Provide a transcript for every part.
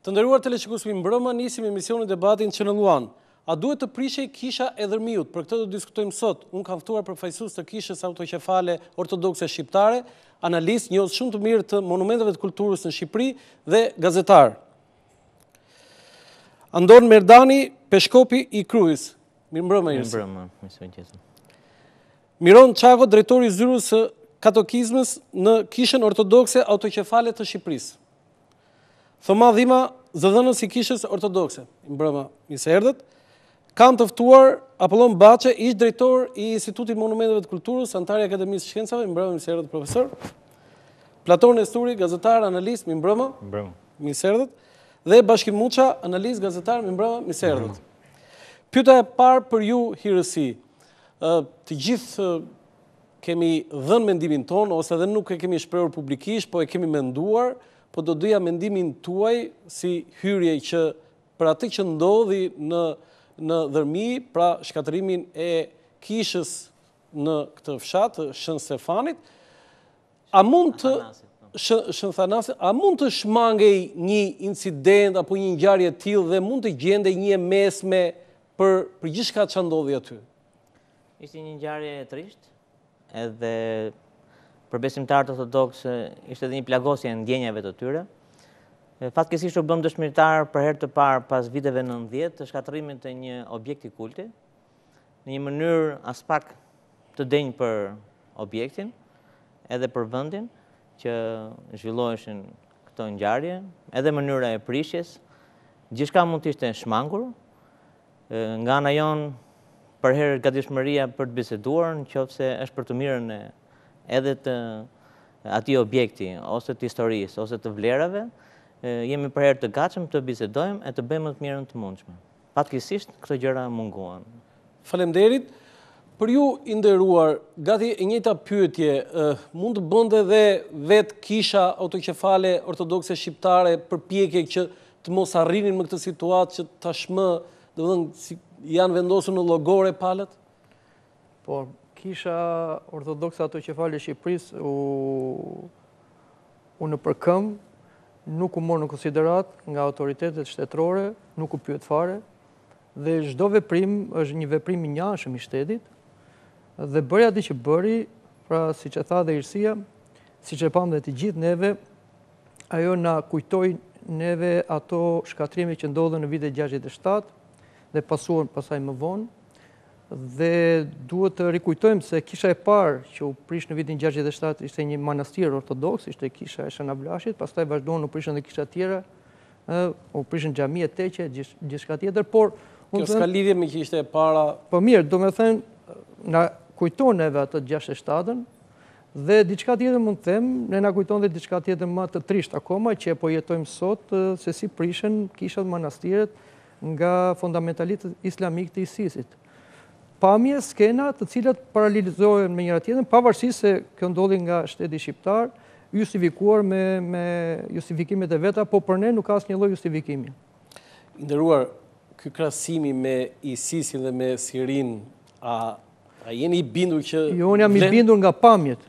Të nderuar teleshikues, mbrëmë nisim emisionin debatin Channel One. A duhet të prishej kisha e Dërmiut? Për këtë do diskutojmë sot. Unë kam ftuar përfaqësues të kishës autoqefale ortodokse shqiptare, analist, njohës shumë të mirë të monumenteve të kulturës në Shqipëri dhe gazetar. Andon Merdani, Peshkopi i Krujës. Mirëmbrëma. Mirëmbrëma. Miron Çako, drejtori i zyrës së katokizmës në Kishën Ortodokse Autoqefale të Shqipërisë. Thoma Dhima, zëdhënës i Kishës Ortodokse. Mirëmbrëma, mirë se erdhët. Kam të ftuar Apollon Baçe, ish drejtor i Institutit Monumenteve të Kulturës, antar i Akademisë së Shkencave. Mirëmbrëma, mirë se erdhët profesor. Platon Nesturi, gazetar, analist. Mirëmbrëma. Mirëmbrëma. Mirë se erdhët. Dhe Bashki Muça, analist, gazetar. Mirëmbrëma, mirë se erdhët. Pyetja e parë për ju, Hirësi. Të gjithë kemi dhënë mendimin tonë, ose edhe nuk e kemi shprehur publikisht, po e kemi menduar, po do doja mendimin tuaj si hyrje që për atë që ndodhi në Dërmi, pra shkatërimin e kishës në këtë fshat, Shën Stefanit, a mund të shmangej një incident apo një ngjarje e tillë dhe mund të gjendej një mesme për gjithçka që ndodhi aty? Ishte një ngjarje e trisht, edhe për besimtarët ortodoks ishte edhe një plagosje e ndjenjave të tyre. Fatkeqësisht u bëm dëshmitar për herë të parë pas viteve 90 të shkatërimit të një objekti kulti, në një mënyrë as pak të denjë për objektin, edhe për vendin që zhvilloheshin këto ngjarje, edhe mënyra e prishjes, gjithçka mund të ishte shmangur. Nga ana jon për herë gatishmëria për të biseduar, nëse është për të mirën edhe të atij objekti, ose të historisë, ose të vlerave, jemi për herë të gatshëm të bisedojmë e të bëjmë të mirën të mundshme. Fatkeqësisht këto gjëra munguan. Faleminderit. Për ju i nderuar, gati e njëjta pyetje, mund të bënte edhe vetë Kisha Autoqefale Ortodokse Shqiptare përpjekje që të mos arrinin në këtë situatë që tashmë, domethënë, janë vendosur në llogore palët? Po, Kisha Ortodokse Autoqefale Shqipërisë u në përkëmbë, nuk u morë në konsiderat nga autoritetet shtetërore, nuk u pyet fare, dhe çdo veprim është një veprim i njashëm i shtetit, dhe bëri atë që bëri, pra siç e tha dhe Irsia, siç e pam dhe të gjithë neve, ajo na kujtoi neve ato shkatrime që ndodhen në vitet 67 dhe pasuan pasaj më vonë, dhe duhet të rikujtojmë se kisha e parë që u prish në vitin 67 ishte një manastir ortodoks, ishte kisha e Shën Ablashit, pastaj vazhduan u prishën dhe kisha tjera, u prishën xhamia Teqe, gjithçka tjetër, por kjo s'ka lidhje me që ishte e para. Po mirë, domethënë na kujton neve atë 67-ën, dhe diçka tjetër mund të them, ne na kujton dhe diçka tjetër më të trisht akoma që po jetojmë sot, se si prishën kishat manastiret nga fundamentalitët islamik të ISIS-it. Pamje, skena të cilat paralelizohen me njëra tjetrën, pavarësisht se kjo ndodhi nga shteti shqiptar, justifikuar me justifikimet e veta, po për ne nuk ka asnjë lloj justifikimi. Nderuar, ky krahasimi me ISIS-in dhe me Sirin, a jeni i bindur që... Jo, unë jam i bindur nga pamjet.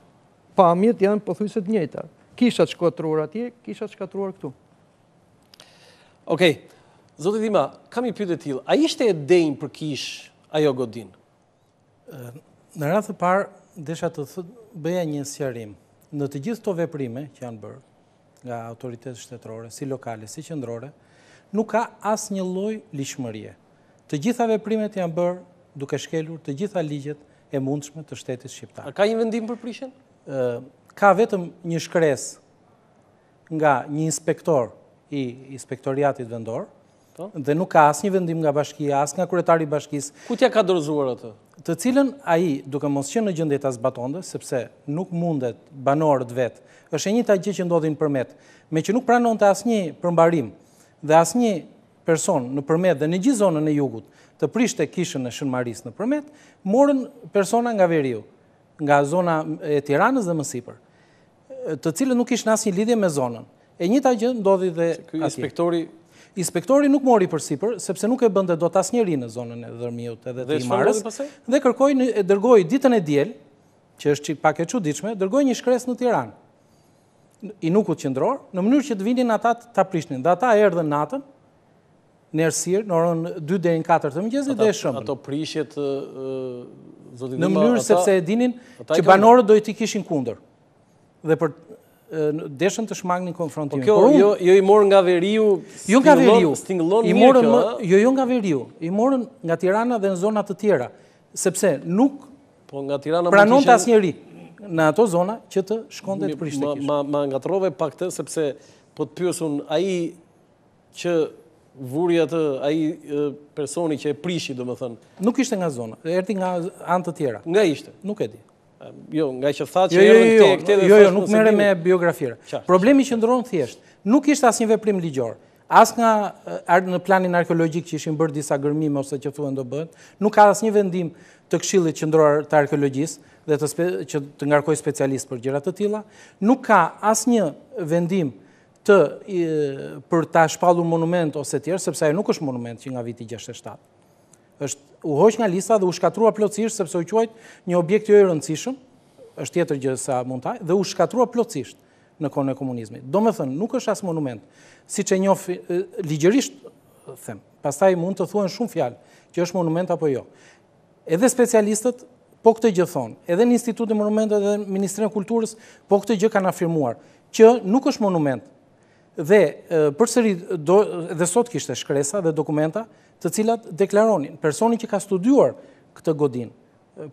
Pamjet janë pothuajse të njëjta. Kishat shkatruar atje, kishat shkatruar këtu. Okej. Zoti Dhima, kam një pyetje të tillë. A ishte e denjë për kish ajo godin? Në radhë të parë, desha të bëja një sqarim. Në të gjithë këto veprime që janë bërë nga autoritetet shtetërore, si lokale, si qendrore, nuk ka asnjë lloj ligjshmërie. Të gjitha veprimet janë bërë duke shkelur të gjitha ligjet e mundshme të shtetit shqiptar. A ka një vendim për prishjen? Ka vetëm një shkresë nga një inspektor i inspektoriatit vendor, dhe nuk ka asnjë vendim nga bashkia, as nga kryetari i bashkisë. Ku t'ja ka dorëzuar atë? Të cilën ai, duke mos qenë në gjendje ta zbatonte, sepse nuk mundet banorët vet. Është e njëjta gjë që ndodhi në Përmet, me që nuk pranonte asnjë përmbarim dhe asnjë person në Përmet dhe në gjithë zonën e jugut të prishte kishën e Shën Marisë në Përmet, morën persona nga veriu, nga zona e Tiranës dhe më sipër, të cilët nuk kishin asnjë lidhje me zonën. E njëjta gjë ndodhi dhe atje. Inspektori nuk mori përsipër, sepse nuk e bënte dot asnjëri në zonën e Dërmiut edhe të Imarës, dhe dërgoi ditën e diel, që është pak e çuditshme, dërgoi një shkresë në Tiranë. i nukut qendror, në mënyrë që të vinin ata ta prishnin. Dhe ata erdhën natën, në errësirë, në orën 2 deri në 4 të mëngjesit dhe e shëmbën. Ato prishjet zotin në mënyrë sepse e dinin që banorët do t'i kishin kundër. Dhe për deshën të shmangnin konfrontimin. Jo i morën nga Veriu, jo nga Veriu, stingëllon mirë kjo. Jo nga Veriu, i morën nga Tirana dhe në zona të tjera, sepse nuk pranonte asnjëri në ato zona që të shkonte të prishte kishë. Ma ngatrove pak të, sepse po të pyesun ai që vuri atë, ai personi që e prishi, domethënë. Nuk ishte nga zona, erdhi nga anë të tjera. Nga ishte? Nuk e di. Jo, nga që tha që erdhën këte dhe jo, nuk merre me biografire. Problemi qëndron thjesht. Nuk ishte asnjë veprim ligjor. As nga në planin arkeologjik që ishin bërë disa gërmime ose që thuhen do bëhet, nuk ka asnjë vendim të Këshillit Qendror të Arkeologjisë dhe që të ngarkojë specialistë për gjëra të tilla. Nuk ka asnjë vendim për ta shpallur monument ose tjerë, sepse ajo nuk është monument që nga viti 67. U hoq nga lista dhe u shkatrua plotësisht sepse u quajt një objekt jo i rëndësishëm, është tjetër gjë sa mund taj, dhe u shkatrua plotësisht në kohën e komunizmit. Do me thënë, nuk është as monument, siç e njoh ligjërisht them. Pastaj mund të thuhen shumë fjalë që është monument apo jo. Edhe specialistët po këtë gjë thonë, edhe në Institutin e Monumenteve dhe Ministrinë e Kulturës po këtë gjë kanë afirmuar, që nuk është monument. Dhe përsëri dhe sot kishte shkresa dhe dokumenta të cilat deklaronin, personi që ka studiuar këtë godin,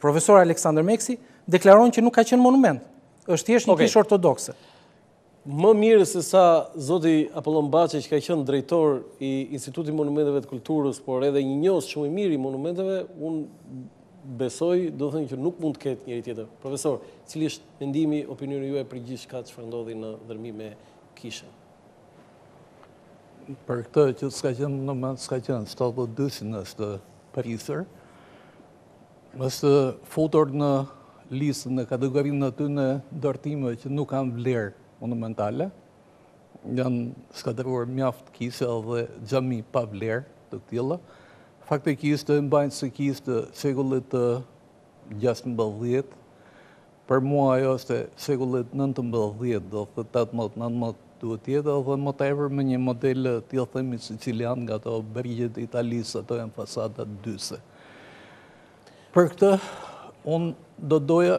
profesor Aleksandr Meksi, deklaron që nuk ka qenë monument, është thjesht një kishë ortodokse. Më mirë se sa zoti Apollon Baçi që ka qenë drejtor i Institutit Monumenteve të Kulturës, por edhe një njohës shumë i mirë i monumenteve, unë besoj, do të thënë që nuk mund të ketë njëri tjetër. Profesor, cili është mendimi, opinioni juaj për gjithçka çfarë ndodhi në dërmim me kishën? Për këtë që s'ka qenë monument, s'ka qenë 72-shin është prisër, është futur në listën në kategorinë aty në ndërtime që nuk kanë vlerë monumentale, janë shkatëruar mjaft kishe dhe xhami pa vlerë të tilla. Faktikisht e mbajnë se kishë të shekullit të 16, për mua ajo është shekullit 19, do të 18-19 duhet tjetë, dhe më tepër me një model t'jo themi sicilian nga to brigjet italisë, ato janë fasadat dyse. Për këtë, unë do doja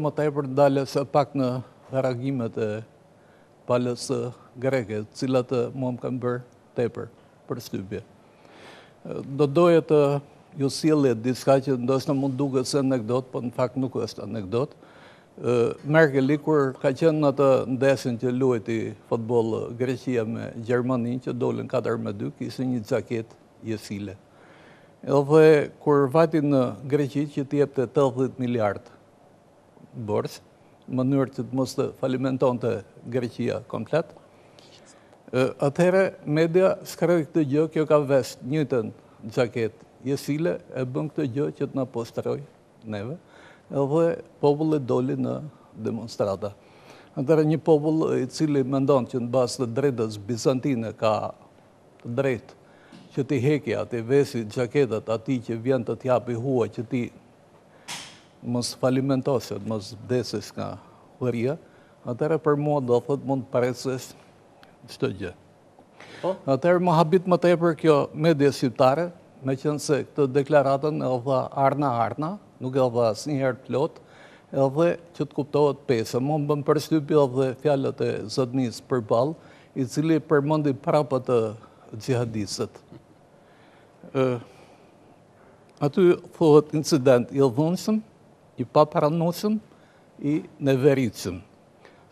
më tepër ndale se pak në reagimet e palës greke, cilat mua më kanë bërë tepër për shtypje. Do doja të ju sjellje diçka që ndoshta mund duket se anekdot, por në fakt nuk është anekdot. Merkeli, kur ka qenë në atë ndeshjen që luajti futboll Greqia me Gjermaninë, që dolën 4-2, kishte një xhaket jesile. Edhe kur vati në Greqi që t'i jepte 80 miliard borx, në mënyrë që të mos të falimentonte Greqia komplet, atëherë media shkroi këtë gjë, kjo ka vesh njëjtën xhaket jesile, e bën këtë gjë që të na postroj neve, edhe populli doli në demonstrata. Atëherë një popull i cili mendon që në bazë të drejtës bizantine ka të drejtë që ti heki ati vesi xhaketat ati që vjen të t'japi hua që ti mos falimentoset, mos vdesesh nga huria, atëherë për mua do thot mund të paresesh çdo gjë. Atëherë më habit më tepër kjo media shqiptare, me qenë se këtë deklaratën e dha arna, nuk e dha asnjëherë plot, edhe që të kuptohet pesë. Më bën përshtypje edhe fjalët e zotnis përballë, i cili përmendi prapë të xhihadistët. Aty thuhet incident i dhunshëm, i papranueshëm, i neveritshëm.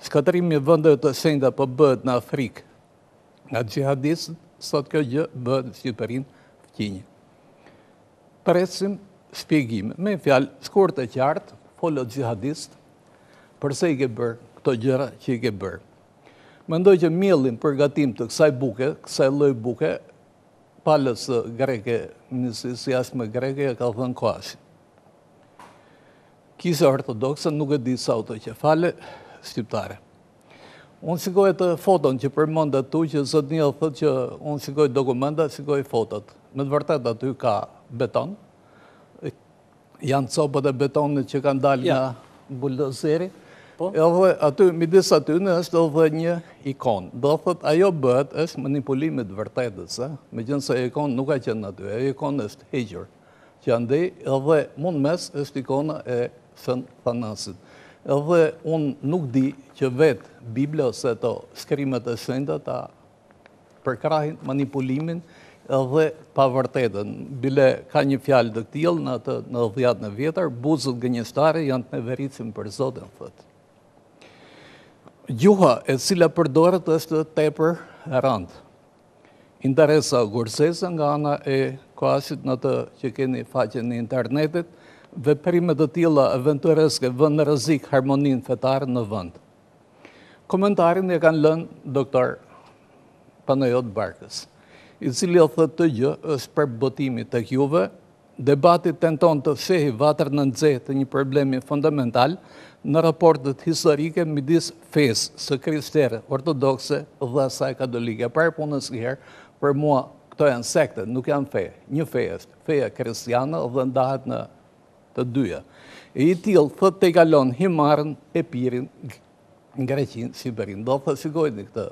Shkatërimi i vendeve të shenjta po bëhet në Afrikë nga xhihadistët, sot kjo gjë bëhet në Shqipërinë fqinjë. Presim shpjegime, me fjalë shkurt e qartë, folë xhihadist, përse i ke bërë këto gjëra që i ke bërë. Mendoj që miellim përgatim të kësaj buke, kësaj lloj buke, palës greke, ministrisë jashtme greke, ka thënë Koashi. Kisha ortodokse nuk e di sa autoqefale shqiptare. Unë shikoj të foton që përmend atu, që zot një thotë që unë shikoj dokumenta, shikoj fotot. Me të vërtet aty ka beton, janë copat e betonit që kanë dalë nga buldozeri, Edhe aty, midis aty në është edhe një ikon. Do thot, ajo bëhet është manipulimit vërtetës, megjithëse ikon nuk ka qenë aty, ajo ikon është hequr. Që andej edhe mund mes është ikona e Sën Thanasit. Edhe unë nuk di që vetë Biblia ose ato skrimet e shenjta ta përkrahin manipulimin edhe pa vërtetën. Bile ka një fjalë të tillë në atë në 10 vjetër, buzët gënjeshtare janë të neveritshëm për Zotin, thotë. Gjuha e cila përdoret është tepër e rëndë. Interesa gursese nga ana e kohasit në të që keni faqen në internetit, veprimet të tilla aventureske vënë në rrezik harmoninë fetare në vend. Komentarin e kanë lënë doktor Panajot Barkës, i cili thotë të gjë është përbotimi tek juve, debati tenton të fshehë vatrën në nxehtë të një problemi fundamental në raportet historike midis fesë së krishtere ortodokse dhe asaj katolike. Para punës herë, për mua këto janë sekte, nuk janë fe. Një fe është feja kristiane dhe ndahet në të dyja. E i tillë thotë te kalon himarën, epirin, Greqinë, Siberinë. Do të shikojni këtë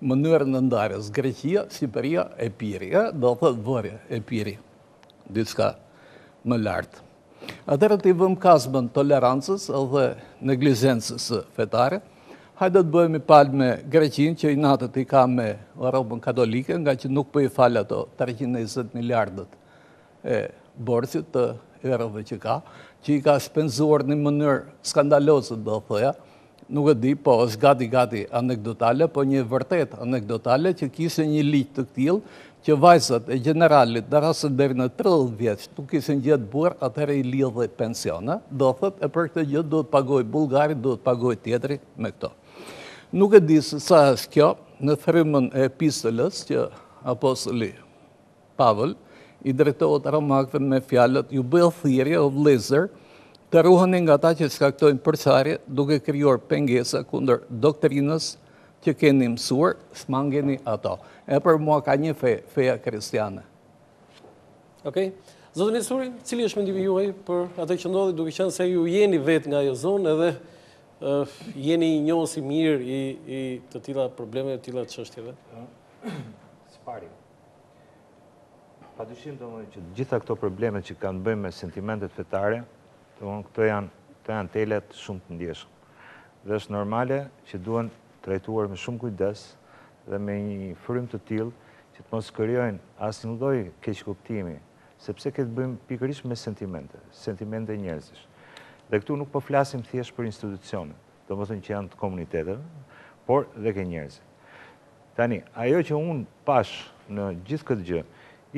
mënyrën në ndarjes Greqia, Siberia, Epiri, do thotë vorja, Epiri, diçka më lartë. Atëherë të i vëmë kasbën tolerancës dhe neglizhencës fetare, hajde të bëhemi palë me Greqinë që i natët i ka me Europën katolike, nga që nuk po i falë ato 320 miliardët e borxhit të eurove që i ka shpenzuar në mënyrë skandalose, do thoja. Nuk e di, po është gati anekdotale, po një vërtet anekdotale që kishte një ligj të tillë që vajzat e generalit darasë deri në 30 vjeç nuk kishin gjetë burr, atëherë i lidhej pensione, do thotë e për këtë gjë duhet pagoj bullgari, duhet pagoj tjetri me këto. Nuk e di se sa është kjo në frymën e epistolës që apostoli Pavël i drejtohet romakëve me fjalët ju bëj thirrje o vëllezër, të ruheni nga ata që shkaktojnë përçarje duke krijuar pengesa kundër doktrinës që keni mësuar, smangeni ato. E për mua ka një feja kristiane. Okej. Zotë Nisuri, cili është mendimi juaj për atë që ndodhi, duke qenë se ju jeni vetë nga ajo zonë edhe jeni i njohës i mirë i të tilla probleme, të tilla çështjeve? Spari. Padyshim domethënë që gjitha këto probleme që kanë bëjnë me sentimentet fetare, këto janë telet shumë të ndjeshëm. Dhe është normale që duhen trajtuar me shumë kujdes dhe me një frym të tillë që të mos krijojnë asnjë lloj keqkuptimi, sepse këtë bëjmë pikërisht me sentimente njerëzish. Dhe këtu nuk po flasim thjesht për institucione, domethënë që janë të komuniteteve, por dhe ke njerëzit. Tani, ajo që unë pash në gjithë këtë gjë,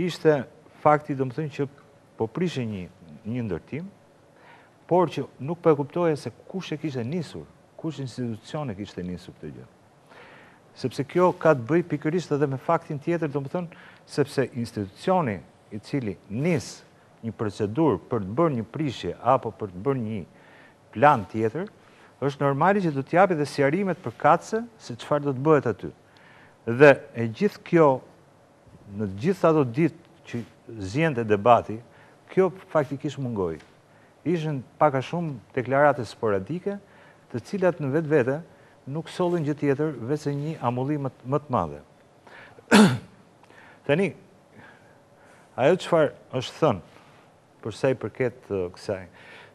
ishte fakti domethënë që po prishe një ndërtim, por që nuk po e kuptoje se kush e kishte nisur, kush institucione kishte nisur këtë gjë. Sepse kjo ka të bëj pikërisht edhe me faktin tjetër, domethënë sepse institucioni i cili nis një procedurë për të bërë një prishje apo për të bërë një plan tjetër, është normali që do të japi dhe sqarimet përkatëse se çfarë do të bëhet aty. Dhe e gjithë kjo, në gjithë ato ditë që zgjente debati, kjo faktikisht mungoi. Ishin pak a shumë deklarate sporadike, të cilat në vetvete nuk sollin gjë tjetër veçse një amullim më të madhe. Tani, ajo çfarë është thënë për sa i përket kësaj.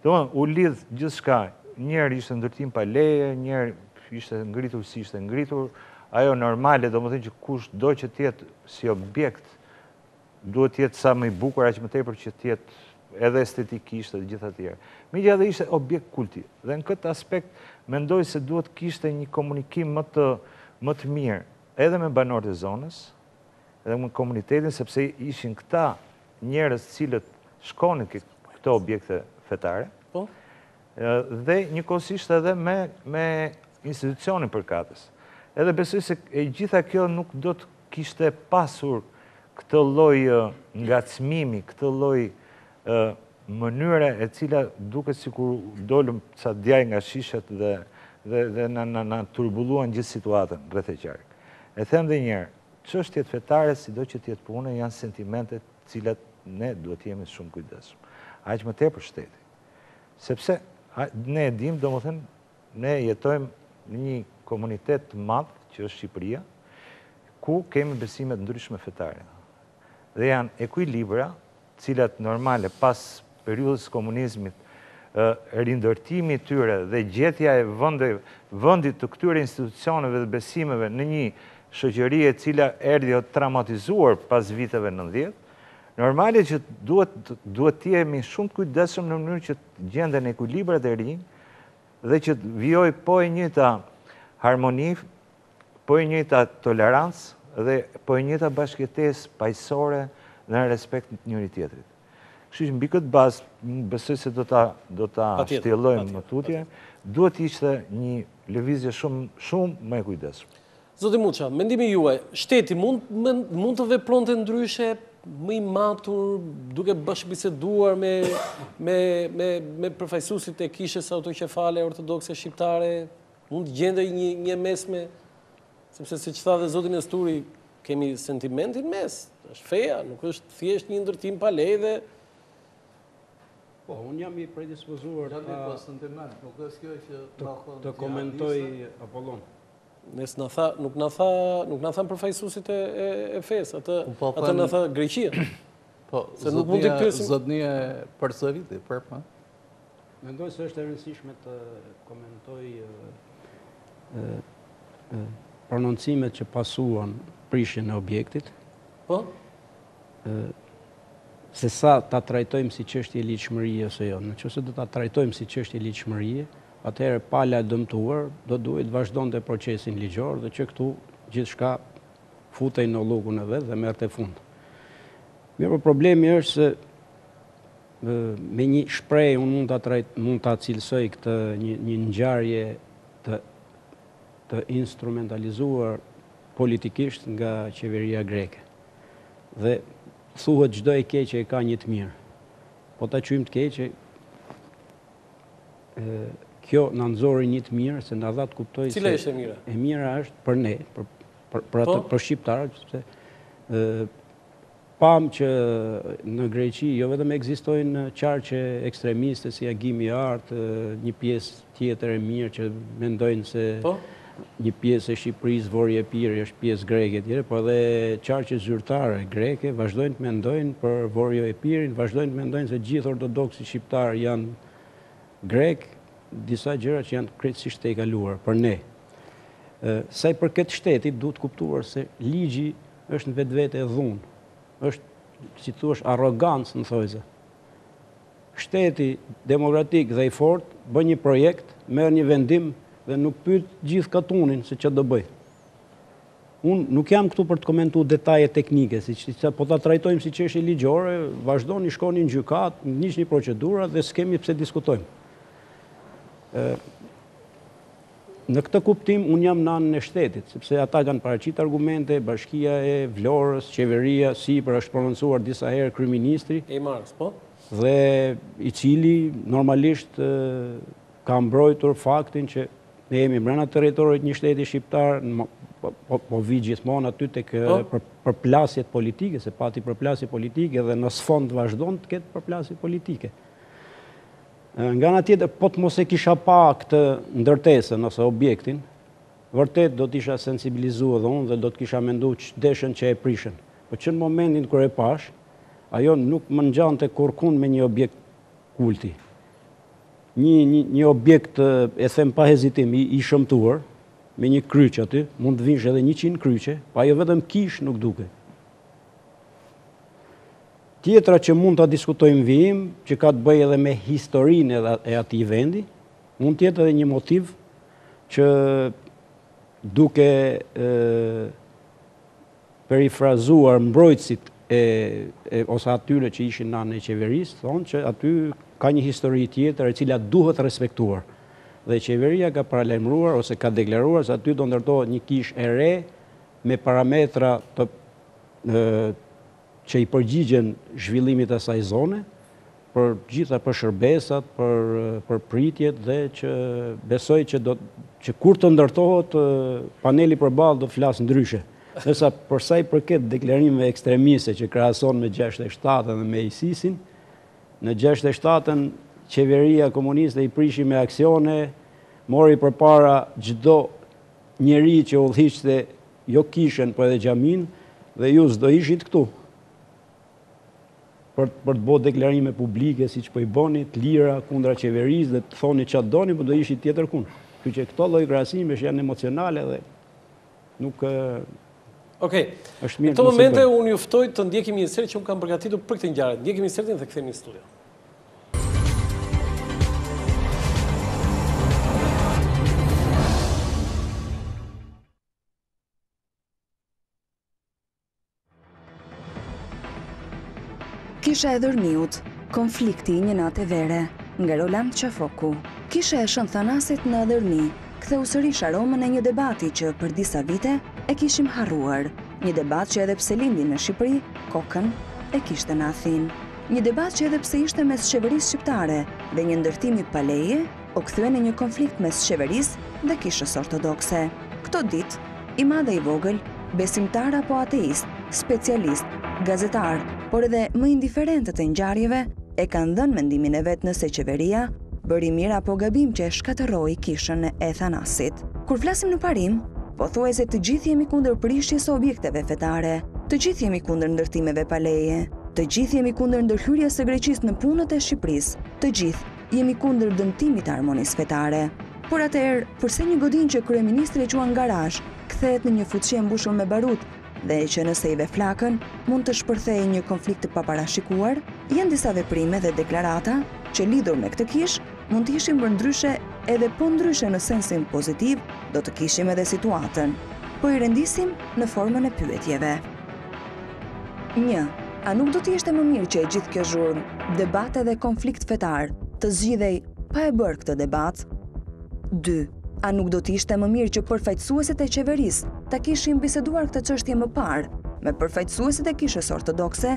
Domethënë u lidh gjithçka, njëherë ishte ndërtim pa leje, njëherë ishte ngritur si ishte ngritur, ajo normale, domethënë që kush do që të jetë si objekt, duhet të jetë sa më i bukur, aq më tepër që të jetë edhe estetikisht dhe gjitha tjerë. Megjithatë ishte objekt kulti. Dhe në këtë aspekt mendoj se duhet kishte një komunikim më të mirë edhe me banorët e zonës, edhe me komunitetin, sepse ishin këta njerëz cilët shkonin këto objekte fetare, dhe njëkohësisht edhe me institucionin përkatës. Edhe besoj se e gjitha kjo nuk do të kishte pasur këtë lloj ngacmimi, këtë lloj mënyre e cila duket sikur dolëm ca djaj nga shishet dhe na turbulluan gjithë situatën rreth e qark. E them dhe njerë, çështjet fetare, sido që të jetë puna, janë sentimentet cilat ne duhet jemi shumë kujdesshëm. Aq më tepër shteti. Sepse ne e dim, domethënë, ne jetojmë në një komunitet të madh që është Shqipëria, ku kemi besime të ndryshme fetare. Dhe janë ekuilibra, cilat normale pas periudhës komunizmit, rindërtimi tyre dhe gjetja e vendit të këtyre institucioneve dhe besimeve në një shoqëri e cila erdhi të traumatizuar pas viteve 90, normale që duhet të jemi shumë të kujdesshëm në mënyrë që të gjenden ekuilibrat e rinj dhe që të vijojë po e njëjta harmoni, po e njëjta tolerancë dhe po e njëjta bashkëjetesë paqësore dhe në respekt njëri tjetrit. Kështu që mbi këtë bazë, besoj se do ta shtjellojmë më tutje, duhet ishte një lëvizje shumë më e kujdesshme. Zoti Muça, mendimi juaj, shteti mund të vepronte ndryshe, më i matur, duke bashkëbiseduar me përfaqësuesit e kishës autokefale ortodokse shqiptare, mund të gjende një mesme, sepse siç tha dhe zoti Nesturi, kemi sentimentin mes, është feja, nuk është thjesht një ndërtim pa leje dhe po, unë jam i predispozuar të komentoj Apollon. Nes nuk na than përfaqësuesit e fesë, atë na tha Greqia. Po, se nuk mund të pyesim. Zotnia përsëriti, përpa. Mendoj se është e rëndësishme të komentoj prononcimet që pasuan prishjen e objektit. Po? Se sa ta trajtojmë si çështje ligjshmërie ose jo. Nëse do ta trajtojmë si çështje ligjshmërie, atëherë pala e dëmtuar do duhet vazhdonte procesin ligjor dhe që këtu gjithçka futej në llokun e vet dhe merrte fund. Mirë, problemi është se me një shprehje unë mund ta cilësoj këtë një ngjarje të instrumentalizuar politikisht nga qeveria greke. Dhe thuhet çdo e keqe e ka një të mirë. Po ta quajmë të keqe, kjo na nxori një të mirë se na dha të kuptoj se cila është e mira? E mira është për ne, për shqiptarët, sepse pam që në Greqi jo vetëm ekzistojnë qarqe ekstremiste si agimi i art, një pjesë tjetër e mirë që mendojnë se një pjesë e Shqipërisë, Vorje e Piri, është pjesë greke tjetër, por edhe qarqe zyrtare greke vazhdojnë të mendojnë për Vorje e Pirin, vazhdojnë të mendojnë se gjithë ortodoksit shqiptar janë grek, disa gjëra që janë krejtësisht e kaluar për ne. Sa i përket shtetit, duhet kuptuar se ligji është në vetvete e dhunë. Është, si thua, arrogancë në thojze. Shteti demokratik dhe i fortë bën një projekt, merr një vendim dhe nuk pyet gjithë katunin se ç'a do bëj. Unë nuk jam këtu për të komentuar detaje teknike, po ta trajtojmë si çështje ligjore, vazhdoni, shkoni në gjykat, niqni procedura dhe s'kemi pse diskutojmë. Në këtë kuptim, unë jam në anën e shtetit, sepse ata kanë paraqitur argumente, Bashkia e Vlorës, qeveria, sipër është prononcuar disa herë kryeministri, dhe i cili normalisht ka mbrojtur faktin që ne jemi brenda territorit një shteti shqiptar, po vi gjithmonë aty tek përplasjet politike, se pati përplasje politike dhe në sfond vazhdon të ketë përplasje politike. Nga ana tjetër, po të mos e kisha pa këtë ndërtesën ose objektin, vërtet do të isha sensibilizuar dhe unë dhe do të kisha menduar ç'deshën që e prishën. Po që në momentin kur e pash, ajo nuk më ngjante kurkund me një objekt kulti. Një objekt, e them pa hezitim, i shëmtuar, me një kryq aty, mund të vinsh edhe 100 kryqe, pa jo vetëm kish nuk duke. Tjetra që mund të diskutojmë vijim, që ka të bëjë edhe me historinë e atij vendi, mund të jetë edhe një motiv që duke perifrazuar mbrojtësit ose atyre që ishin në anën e qeverisë, thonë që aty ka një histori tjetër e cila duhet respektuar. Dhe qeveria ka paralajmëruar ose ka deklaruar se aty do ndërtohet një kish e re me parametra që i përgjigjen zhvillimit të asaj zone, për gjitha për shërbesat, për pritjet dhe që besoj që kur të ndërtohet paneli përballë do flas ndryshe. Ndërsa për sa i përket deklarimeve ekstremiste që krahason me 67 dhe me ISIS-in, në 67-ën qeveria komuniste i prishi me aksione, mori përpara çdo njeri që udhëhiqte jo kishën, po edhe xhamin, dhe ju s'do ishit këtu për të bërë deklarime publike, si që po i boni, të lira kundra qeverisë dhe të thoni çfarë doni, po do ishit tjetër kund. Kështu që këto lloj krahasimesh janë emocionale dhe nuk Okej. është mirë. Në këto momente unë ju ftoj të ndjekim një inserit që unë kam përgatitur për këtë ngjarje. Ndjekim inseritin dhe kthehemi në studio. Kisha e Dhërmiut, konflikti një natë e vere, nga Roland Qafoku. Kisha e Shën Thanasit në Dhërmi, ktheu sërish aromën e një debati që për disa vite e kishim harruar. Një debat që edhe pse lindi në Shqipëri, kokën e kishte në Athinë. Një debat që edhe pse ishte mes qeverisë shqiptare dhe një ndërtimi pa leje, u kthye në një konflikt mes qeverisë dhe kishës ortodokse. Këto ditë, i madhe i vogël, besimtar apo ateist, specialist, gazetar, por edhe më indiferentët e ngjarjeve e kanë dhënë mendimin e vet nëse qeveria bëri mirë apo gabim që e shkatërroi kishën e Thanasit. Kur flasim në parim, pothuajse të gjithë jemi kundër prishjes së objekteve fetare, të gjithë jemi kundër ndërtimeve pa leje, të gjithë jemi kundër ndërhyrjes së Greqisë në punët e Shqipërisë, të gjithë jemi kundër dëmtimit të harmonisë fetare. Por atëherë, përse një godinë që kryeministri e quan garazh kthehet në një fuqi e mbushur me barut dhe që nëse i ve flakën, mund të shpërthejë një konflikt të paparashikuar, janë disa veprime dhe deklarata që lidhur me këtë kishë mund të ishim ndryshe edhe po ndryshe në sensin pozitiv, do të kishim edhe situatën, po i rendisim në formën e pyetjeve. 1. A nuk do të ishte më mirë që e gjithë kjo zhurmë, debate dhe konflikt fetar, të zgjidhej pa e bërë këtë debat? 2. A nuk do të ishte më mirë që përfaqësuesit e qeverisë ta kishin biseduar këtë çështje më parë me përfaqësuesit e kishës ortodokse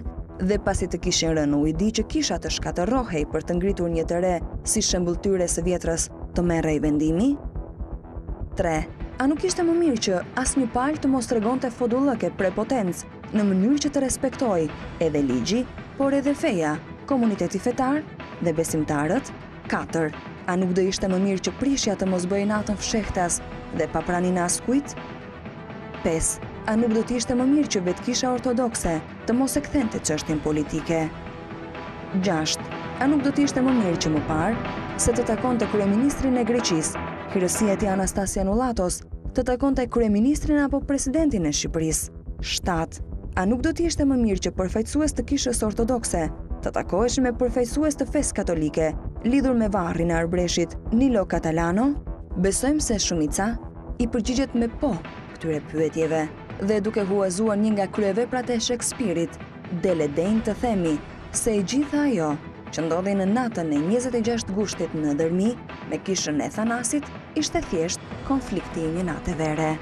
dhe pasi të kishin rënë u di që kisha të shkatërrohej për të ngritur një të re si shembulltyre së vjetrës të merrej vendimi? 3. A nuk ishte më mirë që asnjë palë të mos tregonte fodullëke prepotencë në mënyrë që të respektojë edhe ligji, por edhe feja, komuniteti fetar dhe besimtarët? 4. A nuk do ishte më mirë që prishja të mos bëjë natën fshehtas dhe pa praninë askujt? 5. A nuk do të ishte më mirë që vetë kisha ortodokse të mos e kthente çështjen politike? 6. A nuk do të ishte më mirë që më parë se të takonte kryeministrin e Greqisë, hirësia e tij Anastasianulatos, të takonte kryeministrin apo presidentin e Shqipërisë? 7. A nuk do të ishte më mirë që përfaqësues të kishës ortodokse të takoheshin me përfaqësues të fesë katolike, lidhur me varrin e Arbreshit, Nilo Catalano? Besojmë se shumica i përgjigjet me po këtyre pyetjeve dhe duke huazuar një nga kryeveprat e Shakespeare-it, dele denjë të themi se e gjitha ajo që ndodhi në natën e 26 gushtit në Dhërmi me kishën e Thanasit ishte thjesht konflikti i një nate vere.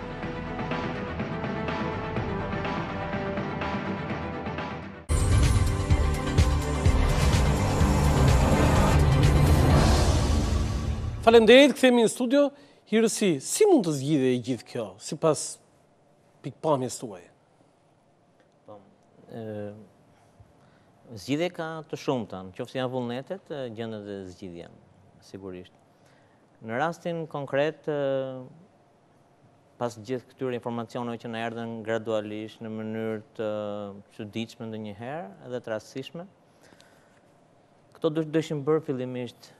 Faleminderit, kthehemi në studio. Hirësi, si mund të zgjidhej gjithë kjo, sipas pikpamjes tuaj? Zgjidhje ka të shumta, nëse janë vullnetet, gjen edhe zgjidhje, sigurisht. Në rastin konkret, pas gjithë këtyre informacioneve që na erdhën gradualisht në mënyrë të çuditshme ndonjëherë edhe të rastësishme, këto dëshim bërë fillimisht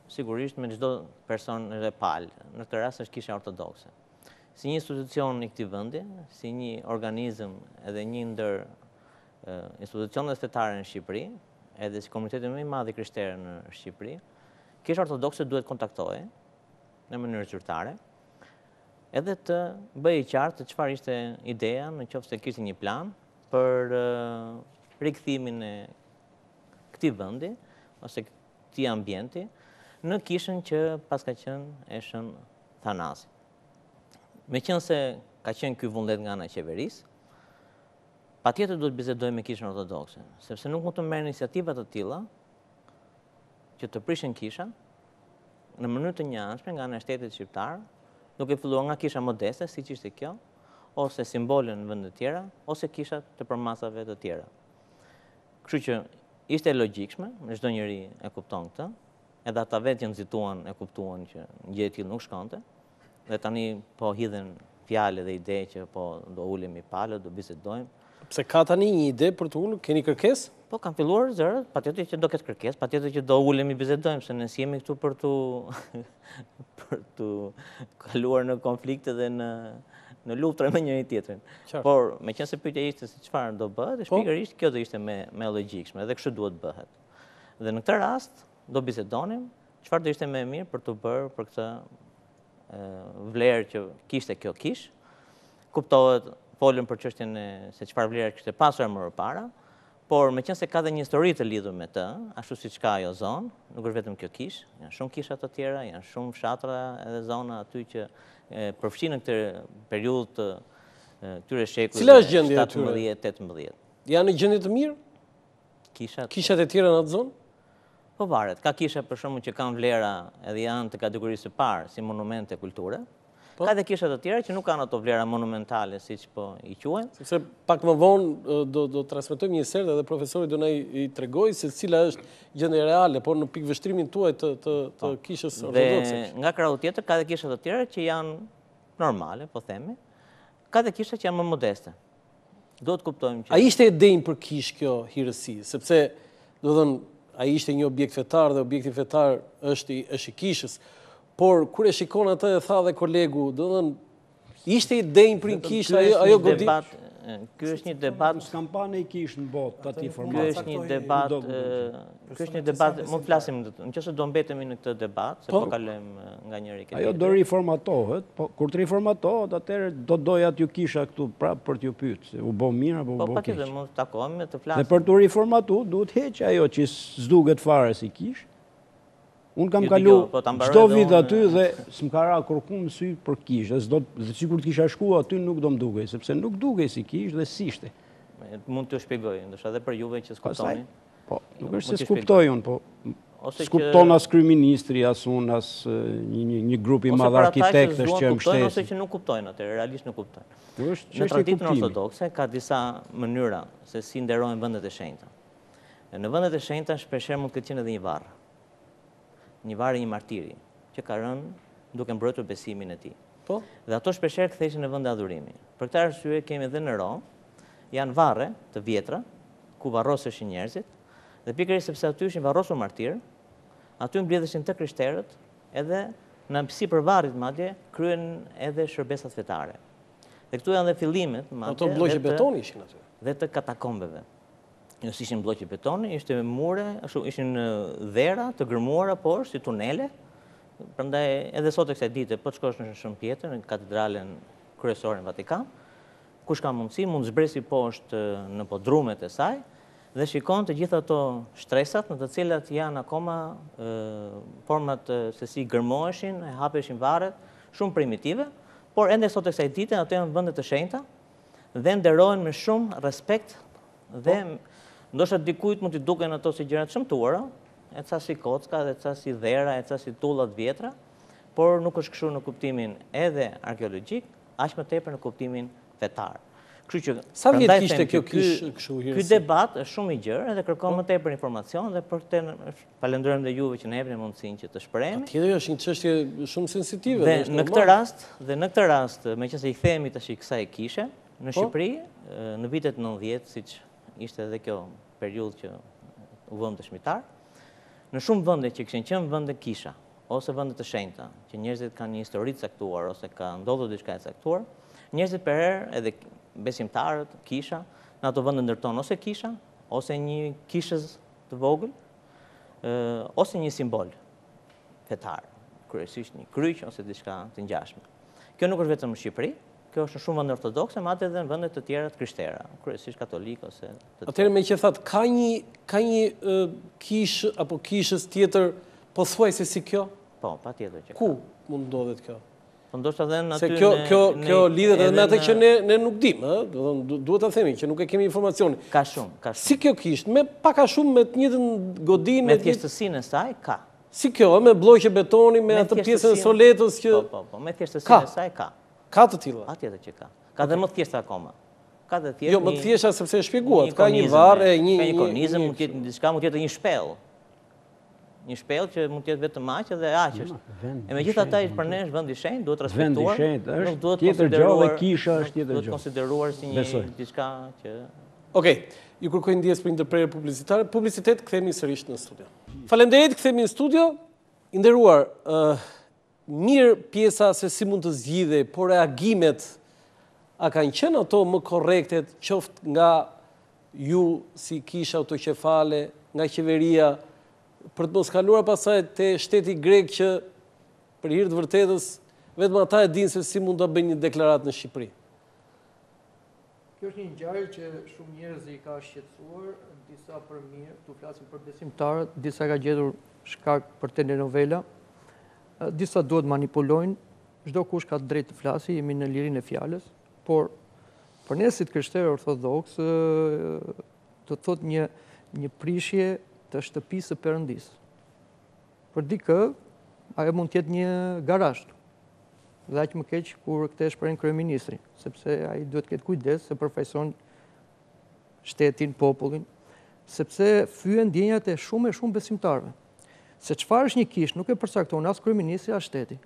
sigurisht me çdo person edhe palë, në këtë rast është kisha ortodokse. Si një institucion i këtij vendi, si një organizëm edhe një ndër institucionet fetare në Shqipëri, edhe si komuniteti më i madh i krishterë në Shqipëri, kisha ortodokse duhet kontaktohej në mënyrë zyrtare, edhe të bëjë qartë çfarë ishte ideja, nëse kishte një plan për rikthimin e këtij vendi ose këtij ambienti në kishën që pas ka qenë e Shën Thanasit. Meqense ka qenë ky vullnet nga ana e qeverisë, patjetër duhet bisedoj me kishën ortodokse, sepse nuk mund të merr iniciativa të tilla që të prishin kisha në mënyrë të njëanshme nga ana e shtetit shqiptar, duke filluar nga kisha modeste, siç ishte kjo, ose simbole në vende të tjera, ose kisha të përmasave të tjera. Kështu që ishte e logjikshme, çdo njeri e kupton këtë, edhe ata vetë që nxituan e kuptuan që një gjë e tillë nuk shkonte, dhe tani po hidhen fjalë dhe ide që po do ulemi palë, do bisedojmë. Pse ka tani një ide për të ulur, keni kërkesë? Po kanë filluar zërat, patjetër që do ketë kërkesë, patjetër që do ulemi bisedojmë, se ne jemi këtu për të kaluar në konflikte dhe në luftra me njëri tjetrin. Por meqense pyetja ishte se çfarë do bëhet, pikërisht kjo do ishte me logjikshme, edhe kështu duhet bëhet. Dhe në këtë rast do bisedonim çfarë do ishte më e mirë për të bërë për këtë vlerë që kishte kjo kish. Kuptohet, folëm për çështjen e se çfarë vlera kishte pasur më parë, por meqense ka dhe një histori të lidhur me të, ashtu siç ka ajo zonë, nuk është vetëm kjo kish, janë shumë kisha të tjera, janë shumë fshatra edhe zona aty që përfshin në këtë periudhë të këtyre shekujve. Cila është gjendja e tyre? 17-18. Janë në gjendje të mirë? Kishat e tjera në atë zonë? Po varet. Ka kisha për shembull që kanë vlera edhe janë të kategorisë së parë si monumente kulture. Ka dhe kisha të tjera që nuk kanë ato vlera monumentale siç po i quajnë. Sepse pak më vonë do transmetojmë një serd edhe profesori do na i tregojë se cila është gjendja reale, por në pikëveshtrimin tuaj të kishës ortodokse. Dhe nga krau tjetër ka dhe kisha të tjera që janë normale, po themi. Ka dhe kisha që janë më modeste. Do të kuptojmë që a ishte e denjë për kish kjo hirësi, sepse do të thënë ai ishte një objekt fetar dhe objekti fetar është i kishës. Por kur e shikon atë e tha dhe kolegu, do të thënë ishte i denjë për një kishë ajo godi. Ky është një debat. S'kam pa në kish në botë aty format. Ky është një debat, mund të flasim nëse do mbetemi në këtë debat, se po kalojmë nga njëri ke tjetri. Ajo do riformatohet, po kur të riformatohet, atëherë do doja t'ju kisha këtu prapë për t'ju pyet, se u bë mirë apo u bë keq. Po patjetër mund të takohemi të flasim. Dhe për të riformatuar duhet heq ajo që s'duket fare si kish. Unë kam kalu çdo vit aty dhe s'm ka ra kurrë sy për kishë, dhe sikur të kisha shkuar aty nuk do më dukej, sepse nuk dukej si kishë dhe si ishte. Mund t'ju shpjegoj, ndoshta edhe për juve që s'kuptoni. Po, nuk është se s'kuptoj unë, po s'kupton as kryeministri, as unë, as një grup i madh arkitektësh që më shtesin. Ose që nuk kuptojnë atë, realisht nuk kuptojnë. Në traditën ortodokse ka disa mënyra se si nderojnë vendet e shenjta. Në vendet e shenjta shpeshherë mund të ketë edhe një varr. Një varë, një martiri, që ka rënë duke mbrojtur besimin e tij. Po. Dhe ato shpeshherë ktheheshin në vende adhurimi. Për këtë arsye kemi edhe në Rom, janë varre të vjetra ku varroseshin njerëzit, dhe pikërisht sepse aty ishin varrosur martir, aty mbledheshin të krishterët, edhe në sipër varrit madje kryen edhe shërbesat fetare. Dhe këtu janë dhe fillimet madje. Ato blloqe betoni ishin aty. Dhe të katakombeve. Nësë ishin blloqe betoni, ishte mure, ishin dhera të gërmuara poshtë si tunele. Prandaj edhe sot e kësaj dite, po të shkosh në Shën Pjetër, në katedralen kryesore në Vatikan, kush ka mundësi, mund zbresi poshtë në podrumet e saj dhe shikon të gjitha ato shtresat në të cilat janë akoma format se si gërmoheshin, hapeshin varret, shumë primitive, por ende sot e kësaj dite ato janë vende të shenjta dhe nderohen me shumë respekt dhe ndoshta dikujt mund t'i duken ato si gjëra të shëmtuara, e ca si kocka, e ca si dhera, e ca si tulla të vjetra, por nuk është kështu në kuptimin edhe arkeologjik, aq më tepër në kuptimin fetar. Kështu që sa vjet kishte kjo kish kështu hirësi? Ky debat është shumë i gjerë edhe kërkon më tepër informacion dhe për këtë falenderojmë dhe juve që na jepni mundësinë që të shprehemi. Patjetër është një çështje shumë sensitive. Dhe në këtë rast, meqense i kthehemi tash kësaj kishe, në Shqipëri, në vitet 90, siç ishte edhe kjo periudhë që u vëm dëshmitar, në shumë vende që kishin qenë vende kisha, ose vende të shenjta, që njerëzit kanë një histori të caktuar, ose ka ndodhur diçka e caktuar, njerëzit për herë edhe besimtarët, kisha, në ato vende ndërton ose kisha, ose një kishës të vogël, ose një simbol fetar, kryesisht një kryq ose diçka të ngjashme. Kjo nuk është vetëm në Shqipëri, kjo është në shumë vende ortodokse, madje edhe në vende të tjera të krishterë, kryesisht katolik ose të atëherë me që thatë, ka një kishë apo kishës tjetër pothuajse si kjo? Po, patjetër që ka. Ku mund ndodhet kjo? Po ndoshta edhe aty kjo lidhet edhe me atë që ne nuk dimë, duhet ta themi që nuk e kemi informacionin. Ka shumë. Si kjo kishë, me pak a shumë me të njëjtën godinë, me thjeshtësinë e saj ka. Si kjo, me blloqe betoni, me atë pjesën e soletës që Po, me thjeshtësinë e saj ka. Ka të tilla. Patjetër që ka. Ka dhe më të thjeshta akoma. Ka dhe thjesht. Jo, më të thjeshta sepse e shpjeguat. Ka një varr, një ikonizëm, mund të jetë diçka, mund të jetë një shpellë. një shpellë që mund të jetë vetëm aq dhe aq është. E megjithatë ai për ne është vend i shenjtë, duhet respektuar. Vend i shenjtë është tjetër gjë dhe kisha është tjetër gjë. Duhet konsideruar si një diçka që Okej, ju kërkoj ndjes për ndërprerje publicitare. Publicitet, kthehemi sërish në studio. Faleminderit, kthehemi në studio. I nderuar, mirë pjesa se si mund të zgjidhej, por reagimet a kanë qenë ato më korrekte, qoftë nga ju si kisha autoqefale, nga qeveria, për të mos kaluar pasaj te shteti grek që për hir të vërtetës vetëm ata e dinë se si mund të bëjnë një deklaratë në Shqipëri. Kjo është një ngjarje që shumë njerëz i ka shqetësuar, disa për mirë, tu flasim për besimtarët, disa ka gjetur shkak për telenovela, disa duhet manipulojnë, çdo kush ka drejt të flasë, jemi në lirinë e fjalës, por për ne si të krishterë ortodoks do të thotë një prishje të shtëpisë së Perëndisë. Për dikë, ajo mund të jetë një garazh. Dhe aq më keq kur këtë e shpreh kryeministri, sepse ai duhet të ketë kujdes se përfaqëson shtetin, popullin, sepse fyen ndjenjat e shumë besimtarëve. Se çfarë është një kish nuk e përcakton as kryeministri as shteti.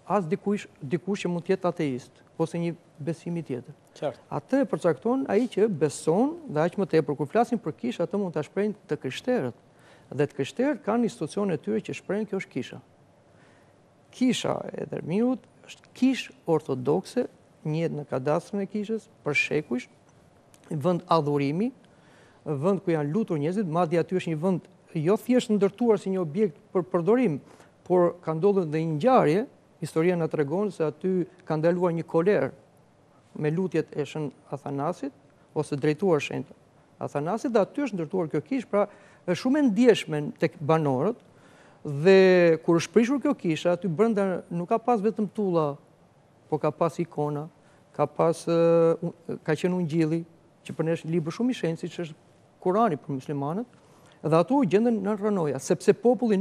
As dikush që mund të jetë ateist ose një besimi tjetër. Qartë. Atë e përcakton ai që beson dhe aq më tepër kur flasin për kish, atë mund ta shprehin të krishterët. Dhe të krishterët kanë institucionet e tyre që shprehin kjo është kisha. Kisha e Dermiut është kish ortodokse, njihet në kadastrin e kishës për shekuj, vend adhurimi, vend ku janë lutur njerëzit, madje aty është një vend jo thjesht ndërtuar si një objekt për përdorim, por ka ndodhur dhe një ngjarje, historia na tregon se aty ka ndaluar një koler me lutjet e Shën Athanasit ose drejtuar shenjtë Athanasit, dhe aty është ndërtuar kjo kish, pra është shumë e ndjeshme tek banorët. Dhe kur është prishur kjo kisha, aty brenda nuk ka pas vetëm tulla, po ka pas ikona, ka qenë ungjilli, që për ne është libër shumë i shenjtë, siç është Kurani për muslimanët, dhe ato u gjenden në rënoja, sepse populli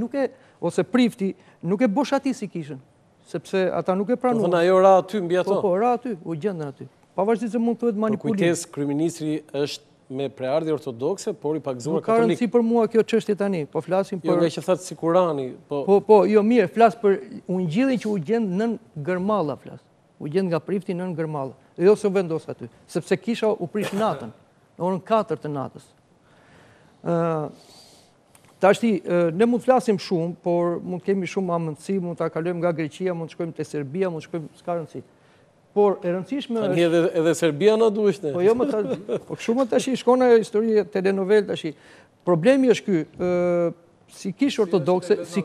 ose prifti nuk e boshati si kishën, sepse ata nuk e pranuan. Do të thonë ajo ra aty mbi ato. Po, ra aty, u gjenden aty. Pavarësisht se mund të thuhet manipulim. Për kujtes, kryeministri është me preardhje ortodokse, por i pagzuar katolik. Nuk ka rëndësi për mua kjo çështje tani, po flasim për... Jo, nga që thatë si Kurani, po... Jo, mirë, flas për ungjillin që u gjend nën Gërmalla, flas. U gjend nga prifti nën Gërmalla. Dhe jo se u vendos aty, sepse kisha u prish natën, në orën 4 të natës. Tashti, ne mund të flasim shumë, por mund kemi shumë amëndësi, mund ta kalojmë nga Greqia, mund të shkojmë te Serbia, mund të shkojmë s'ka rëndësi. Por e rëndësishme është... Tani edhe Serbia na duhesh ne. Po jo më po shumë tash shkon ajo histori telenovel tash. Problemi është ky, si kish ortodokse, si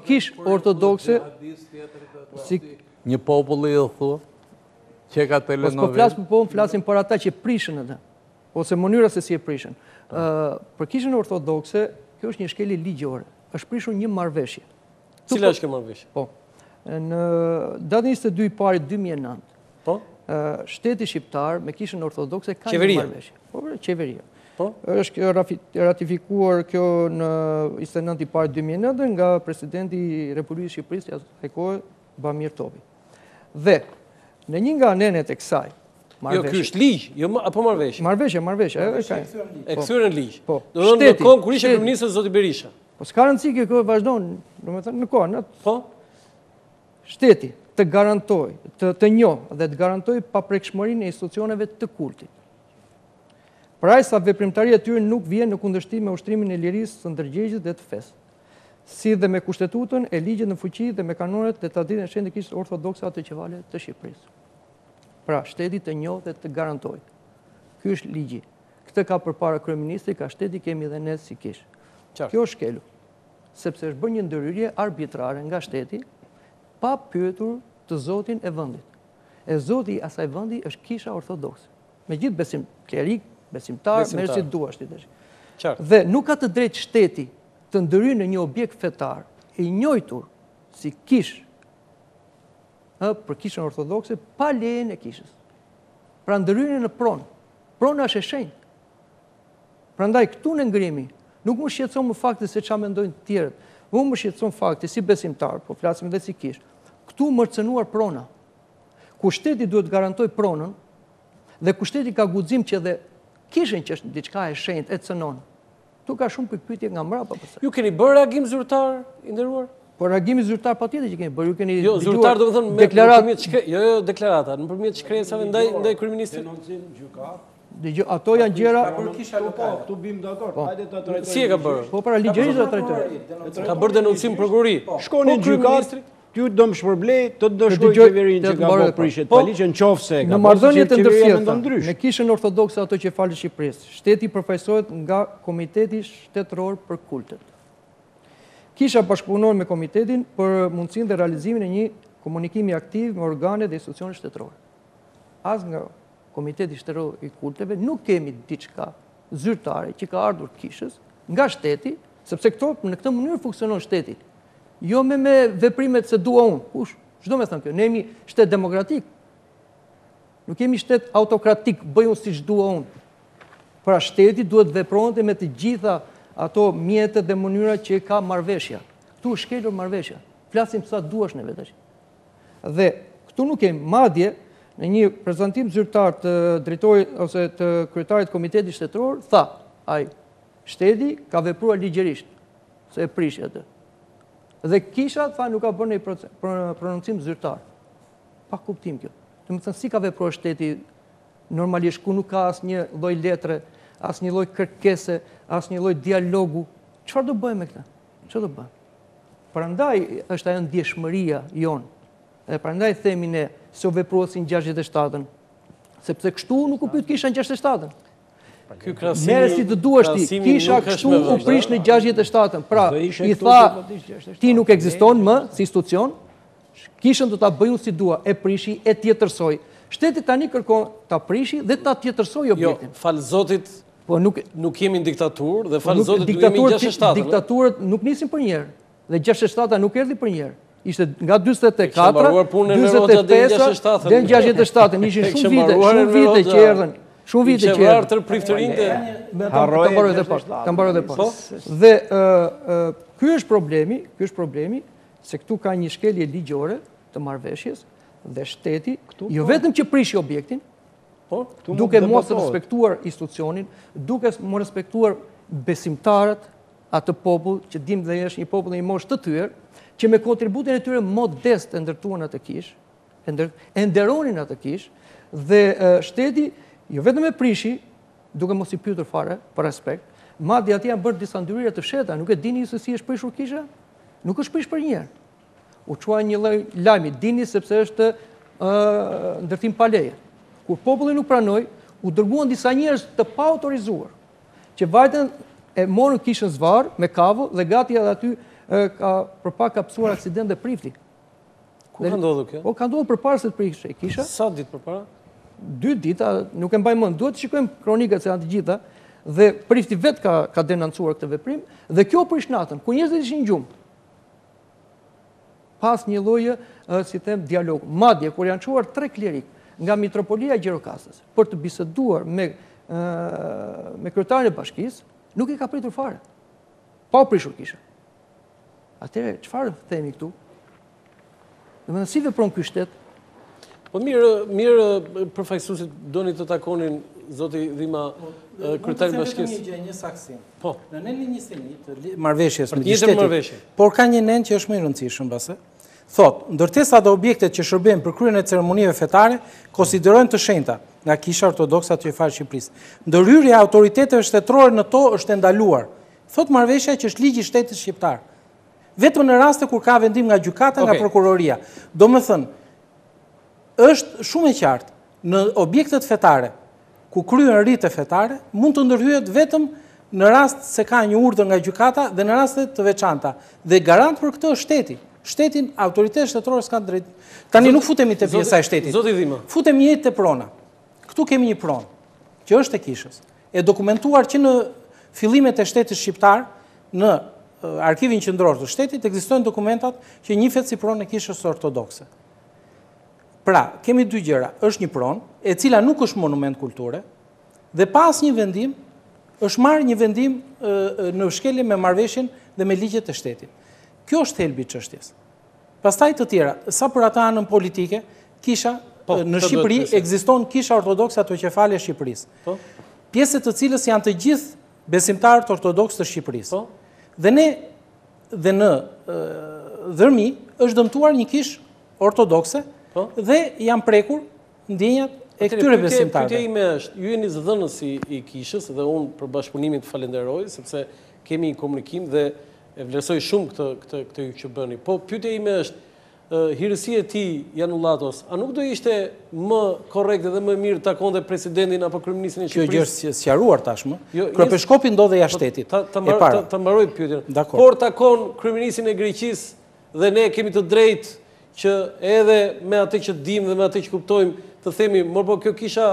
një popull i thu që ka telenovel. Po flasim për ata që prishin atë, ose mënyra se si e prishin. Për kishën ortodokse, kjo është një shkelje ligjore. Është prishur një marrëveshje. Cila është kjo marrëveshje? Po. Në datën 22 parit 2009. Po. Shteti shqiptar me kishën ortodokse ka një marrëveshje. Po, qeveria. Po. Është ratifikuar kjo në 29 i parë 2009 nga presidenti i Republikës Shqipërisë asaj kohe Bamir Topi. Dhe në një nga anenet e kësaj marrëveshje. Jo, ky është ligj, jo apo marrëveshje? Marrëveshje, e kthyer në ligj. Po. Do të thonë në kohën kur ishte kryeminist zoti Berisha. Po s'ka rëndësi kjo vazhdon, domethënë në kohën. Po. Shteti të garantoj, të njohë dhe të garantoj paprekshmërinë e institucioneve të kultit. Pra sa veprimtaria e tyre nuk vjen në kundërshtim me ushtrimin e lirisë së ndërgjegjës dhe të fesë, si dhe me kushtetutën e ligjit në fuqi dhe me kanonet dhe traditën e shenjtë kishës ortodokse atë qevale të Shqipërisë. Pra, shteti të njohë dhe të garantoj. Ky është ligji. Këtë ka përpara kryeministri, ka shteti, kemi dhe ne si kishë. Kjo është shkelur, sepse është bërë një ndërhyrje arbitrare nga shteti, pa pyetur të zotin e vendit. E zoti i asaj vendi është kisha ortodokse. Me gjithë besim klerik, besimtar, merr si duash ti tash. Dhe nuk ka të drejtë shteti të ndërhyjë në një objekt fetar i njojtur si kishë për kishën ortodokse pa lejen e kishës. Pra ndërhyrje në pronë. Prona është e shenjtë. Prandaj këtu në ngrimi nuk më shqetëson më fakti se çfarë mendojnë të tjerët. Më shqetëson fakti si besimtar, po flasim edhe si kishë. Këtu mërcënuar prona. Ku shteti duhet garantoj pronën dhe ku shteti ka guxim që dhe kishën që është diçka e shenjtë e cënon. Tu ka shumë pikpyetje nga mbrapa përse. Ju keni bërë reagim zyrtar i nderuar? Po reagimi zyrtar patjetër që keni bërë, ju keni Jo, zyrtar do të thënë nëpërmjet deklarata, nëpërmjet shkresave ndaj kryeministrit. Denoncim gjykat. Dëgjoj, ato janë gjëra Për kisha lokale. Këtu bim dakord. Hajde ta trajtojmë. Si e ka bërë? po para ligjërisht do trajtojmë. Ka bërë denoncim prokurori. Shkoni në gjykat, ty do më shpërblej, të do shkoj dëgjoj, qeverinë që të ka mbaroj bërë dhe prishet po. paligjë në qoftë se ka. Në marrëdhëniet e ndërfjeta mendon ndrysh. me Kishën Ortodokse ato që falë Shqipërisë, shteti përfaqësohet nga Komiteti Shtetëror për Kultet. Kisha bashkëpunon me komitetin për mundësinë dhe realizimin e një komunikimi aktiv me organet dhe institucionet shtetërore. As nga Komiteti Shtetëror i Kulteve nuk kemi diçka zyrtare që ka ardhur Kishës nga shteti, sepse këto në këtë mënyrë funksionon shteti. Jo me veprimet se dua unë. Kush? Çdo me thënë kjo. Ne jemi shtet demokratik. Nuk jemi shtet autokratik, bëj unë siç dua unë. Pra shteti duhet vepronte me të gjitha ato mjetet dhe mënyra që ka marrëveshja. Këtu është shkelur marrëveshja. Flasim sa duash ne vetë. Dhe këtu nuk kemi madje në një prezantim zyrtar të drejtorit ose të kryetarit të Komitetit Shtetëror, tha, ai shteti ka vepruar ligjërisht, se e prishi atë. Dhe Kisha tha nuk ka bërë një prononcim zyrtar. Pa kuptim kjo. Do të thënë si ka vepruar shteti normalisht ku nuk ka asnjë lloj letre, asnjë lloj kërkese, asnjë lloj dialogu. Çfarë do bëjmë me këtë? Çfarë do bëjmë? Prandaj është ajo ndjeshmëria jonë. Dhe prandaj themi ne se u veprosin 67-ën, sepse kështu nuk u pyet Kisha në 67-ën. Ky krahasimi Merë si të duash ti, Kisha kështu u prish në 67-ën. Pra, i tha, ti nuk ekziston më si institucion, Kishën do ta bëj unë si dua, e prishi, e tjetërsoj. Shteti tani kërkon ta prishi dhe ta tjetërsoj objektin. Jo, fal Zotit, po nuk jemi në diktaturë dhe fal Zotit nuk jemi në 67-ën. Diktaturët nuk nisin për njerë. Dhe 67-a nuk erdhi për njerë. Ishte nga 44, 45 dhe në 67-ën. Ishin shumë vite që erdhen. Shumë vite që erdhen. Të priftërinë ta mbaroj edhe pas. Dhe ky është problemi, se këtu ka një shkelje ligjore të marrëveshjes dhe shteti, jo vetëm që prishi objektin, duke mos respektuar institucionin, duke mos respektuar besimtarët, atë popull që dim dhe është një popull në një moshë të tyre, që me kontributin e tyre modest e ndërtuan atë kish, e nderonin atë kish, dhe shteti jo vetëm e prishi, duke mos i pyetur fare për respekt, madje atje janë bërë disa ndryrje të fshehta, nuk e dini se si është prishur kisha? Nuk është prish për njerë. U qua një lloj lajmi, dini sepse është ndërtim pa leje. Kur populli nuk pranoi, u dërguan disa njerëz të pa autorizuar, që vajten e morën kishën zvarr me kavull dhe gati edhe aty ka përpara kapsuar aksident dhe prifti. Ku ka ndodhur kjo? Po ka ndodhur përpara se të prishte kisha. Sa ditë përpara? 2 ditë, nuk e mbaj mend. Duhet të shikojmë kronikat se janë të gjitha dhe prifti vet ka denoncuar këtë veprim dhe kjo prish natën, ku njerëzit ishin gjumë. Pas një lloje, si them, dialogu. Madje kur janë çuar 3 klerik nga Mitropolia e Gjirokastës për të biseduar me kryetarin e bashkisë, nuk i ka pritur fare. Pa u prishur kisha. Atëherë çfarë themi këtu? Domethënë si vepron ky shtet? Po mirë përfaqësuesit doni të takonin zoti Dhima kryetari i bashkisë. Një saksim. Po. Në nenin 21 të marrëveshjes me shtetin. Por ka një nen që është më i rëndësishëm base. Thotë, ndërtesat dhe objektet që shërbejnë për kryen e ceremonive fetare konsiderojnë të shenjta nga Kisha Ortodokse aty e Shqipërisë. Ndërhyrja e autoriteteve shtetërore në to është e ndaluar. Thotë marrëveshja që është ligji i shtetit shqiptar. Vetëm në raste kur ka vendim nga gjykata, nga prokuroria. Domethënë, është shumë e qartë, në objektet fetare, ku kryen rite fetare, mund të ndërhyet vetëm në rast se ka një urdhër nga gjykata dhe në raste të veçanta. Dhe garant për këtë është shteti. Shtetin, autoritetet shtetërore s'kan drejt. Tani nuk futemi te pjesa e shtetit. Zoti Dhima. Futemi te prona. Këtu kemi një pronë, që është e Kishës. E dokumentuar që në fillimet e shtetit shqiptar, në arkivin qendror të shtetit, ekzistojnë dokumentat që njihet si pronë e Kishës Ortodokse. Pra, kemi dy gjëra. Është një pronë, e cila nuk është monument kulture, dhe pas një vendim, është marrë një vendim në shkelje me marrëveshjen dhe me ligjet e shtetit. Kjo është thelbi i çështjes. Pastaj të tjera, sa për ata anën politike, kisha në Shqipëri ekziston Kisha Ortodokse autoqefale e Shqipërisë. Pjesët të cilës janë të gjithë besimtarët ortodoks të Shqipërisë. Dhe në Dhërmi është dëmtuar një kishë ortodokse dhe janë prekur ndjenjat e këtyre besimtarëve. Pyetja ime është, ju jeni zëdhënësi i kishës dhe unë për bashkëpunimin të falenderoj, sepse kemi një komunikim dhe e vlerësoj shumë këtë ju që bëni. Po pyetja ime është, hirësia e tij Janullatos, a nuk do ishte më korrekte dhe më mirë takonte presidentin apo kryeministrin e Shqipërisë? Kjo gjë është sqaruar tashmë. Kryepeshkopi ndodhej jashtë shtetit. Ta mbaroj pyetjen. Por takon kryeministrin e Greqisë dhe ne kemi të drejtë që edhe me atë që dim dhe me atë që kuptojmë të themi, po kjo kisha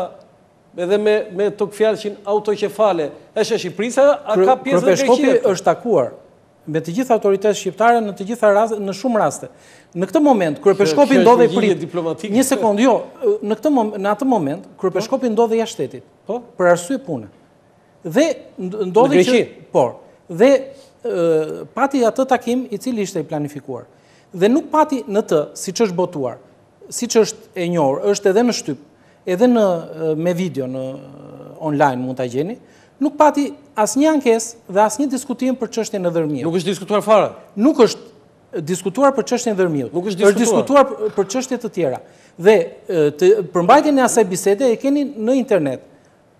edhe me të fjalëshin autoqefale, është e Shqipërisë, a ka pjesë dhe Greqia? Kryepeshkopi është takuar me të gjitha autoritetet shqiptare në të gjitha raste, në shumë raste. Në këtë moment, Kryepeshkopi ndodhej një sekond, jo, në atë moment, Kryepeshkopi ndodhej jashtë shtetit, për arsye pune. Dhe ndodhej që, dhe pati atë takim i cili ishte i planifikuar. Dhe nuk pati në të, si që është botuar, si që është e njohur, është edhe në shtyp, edhe me video në online mund të gjeni, nuk pati asnjë ankesë dhe asnjë diskutim për çështjen e Dhërmiut. Nuk është diskutuar fare? Nuk është diskutuar për çështjen e Dhërmiut. Është diskutuar për çështje të tjera. Dhe përmbajtjen e asaj bisede e keni në internet.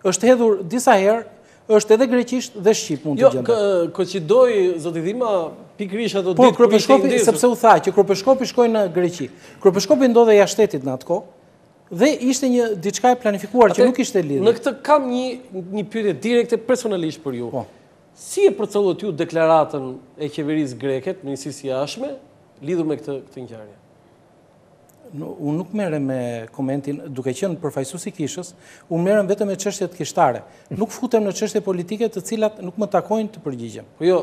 Është hedhur disa herë, është edhe greqisht dhe shqip mund të gjendë. Jo, koincidoi zoti Dhima pikërisht ato ditë kur ishte i ndezur. Sepse u tha që Kryepeshkopi shkoi në Greqi. Kryepeshkopi ndodhej jashtë shtetit në atë kohë. Dhe ishte një diçka e planifikuar që nuk ishte lidhur. Në këtë kam një pyetje direkte personalisht për ju. Si e përcëllot ju deklaratën e qeverisë greke, Ministrisë së Jashtme, lidhur me këtë ngjarje? Unë nuk merrem me komentin, duke qenë përfaqësues i kishës, unë merrem vetëm me çështjet kishtare. Nuk futem në çështje politike të cilat nuk më takojnë të përgjigjem. Po jo,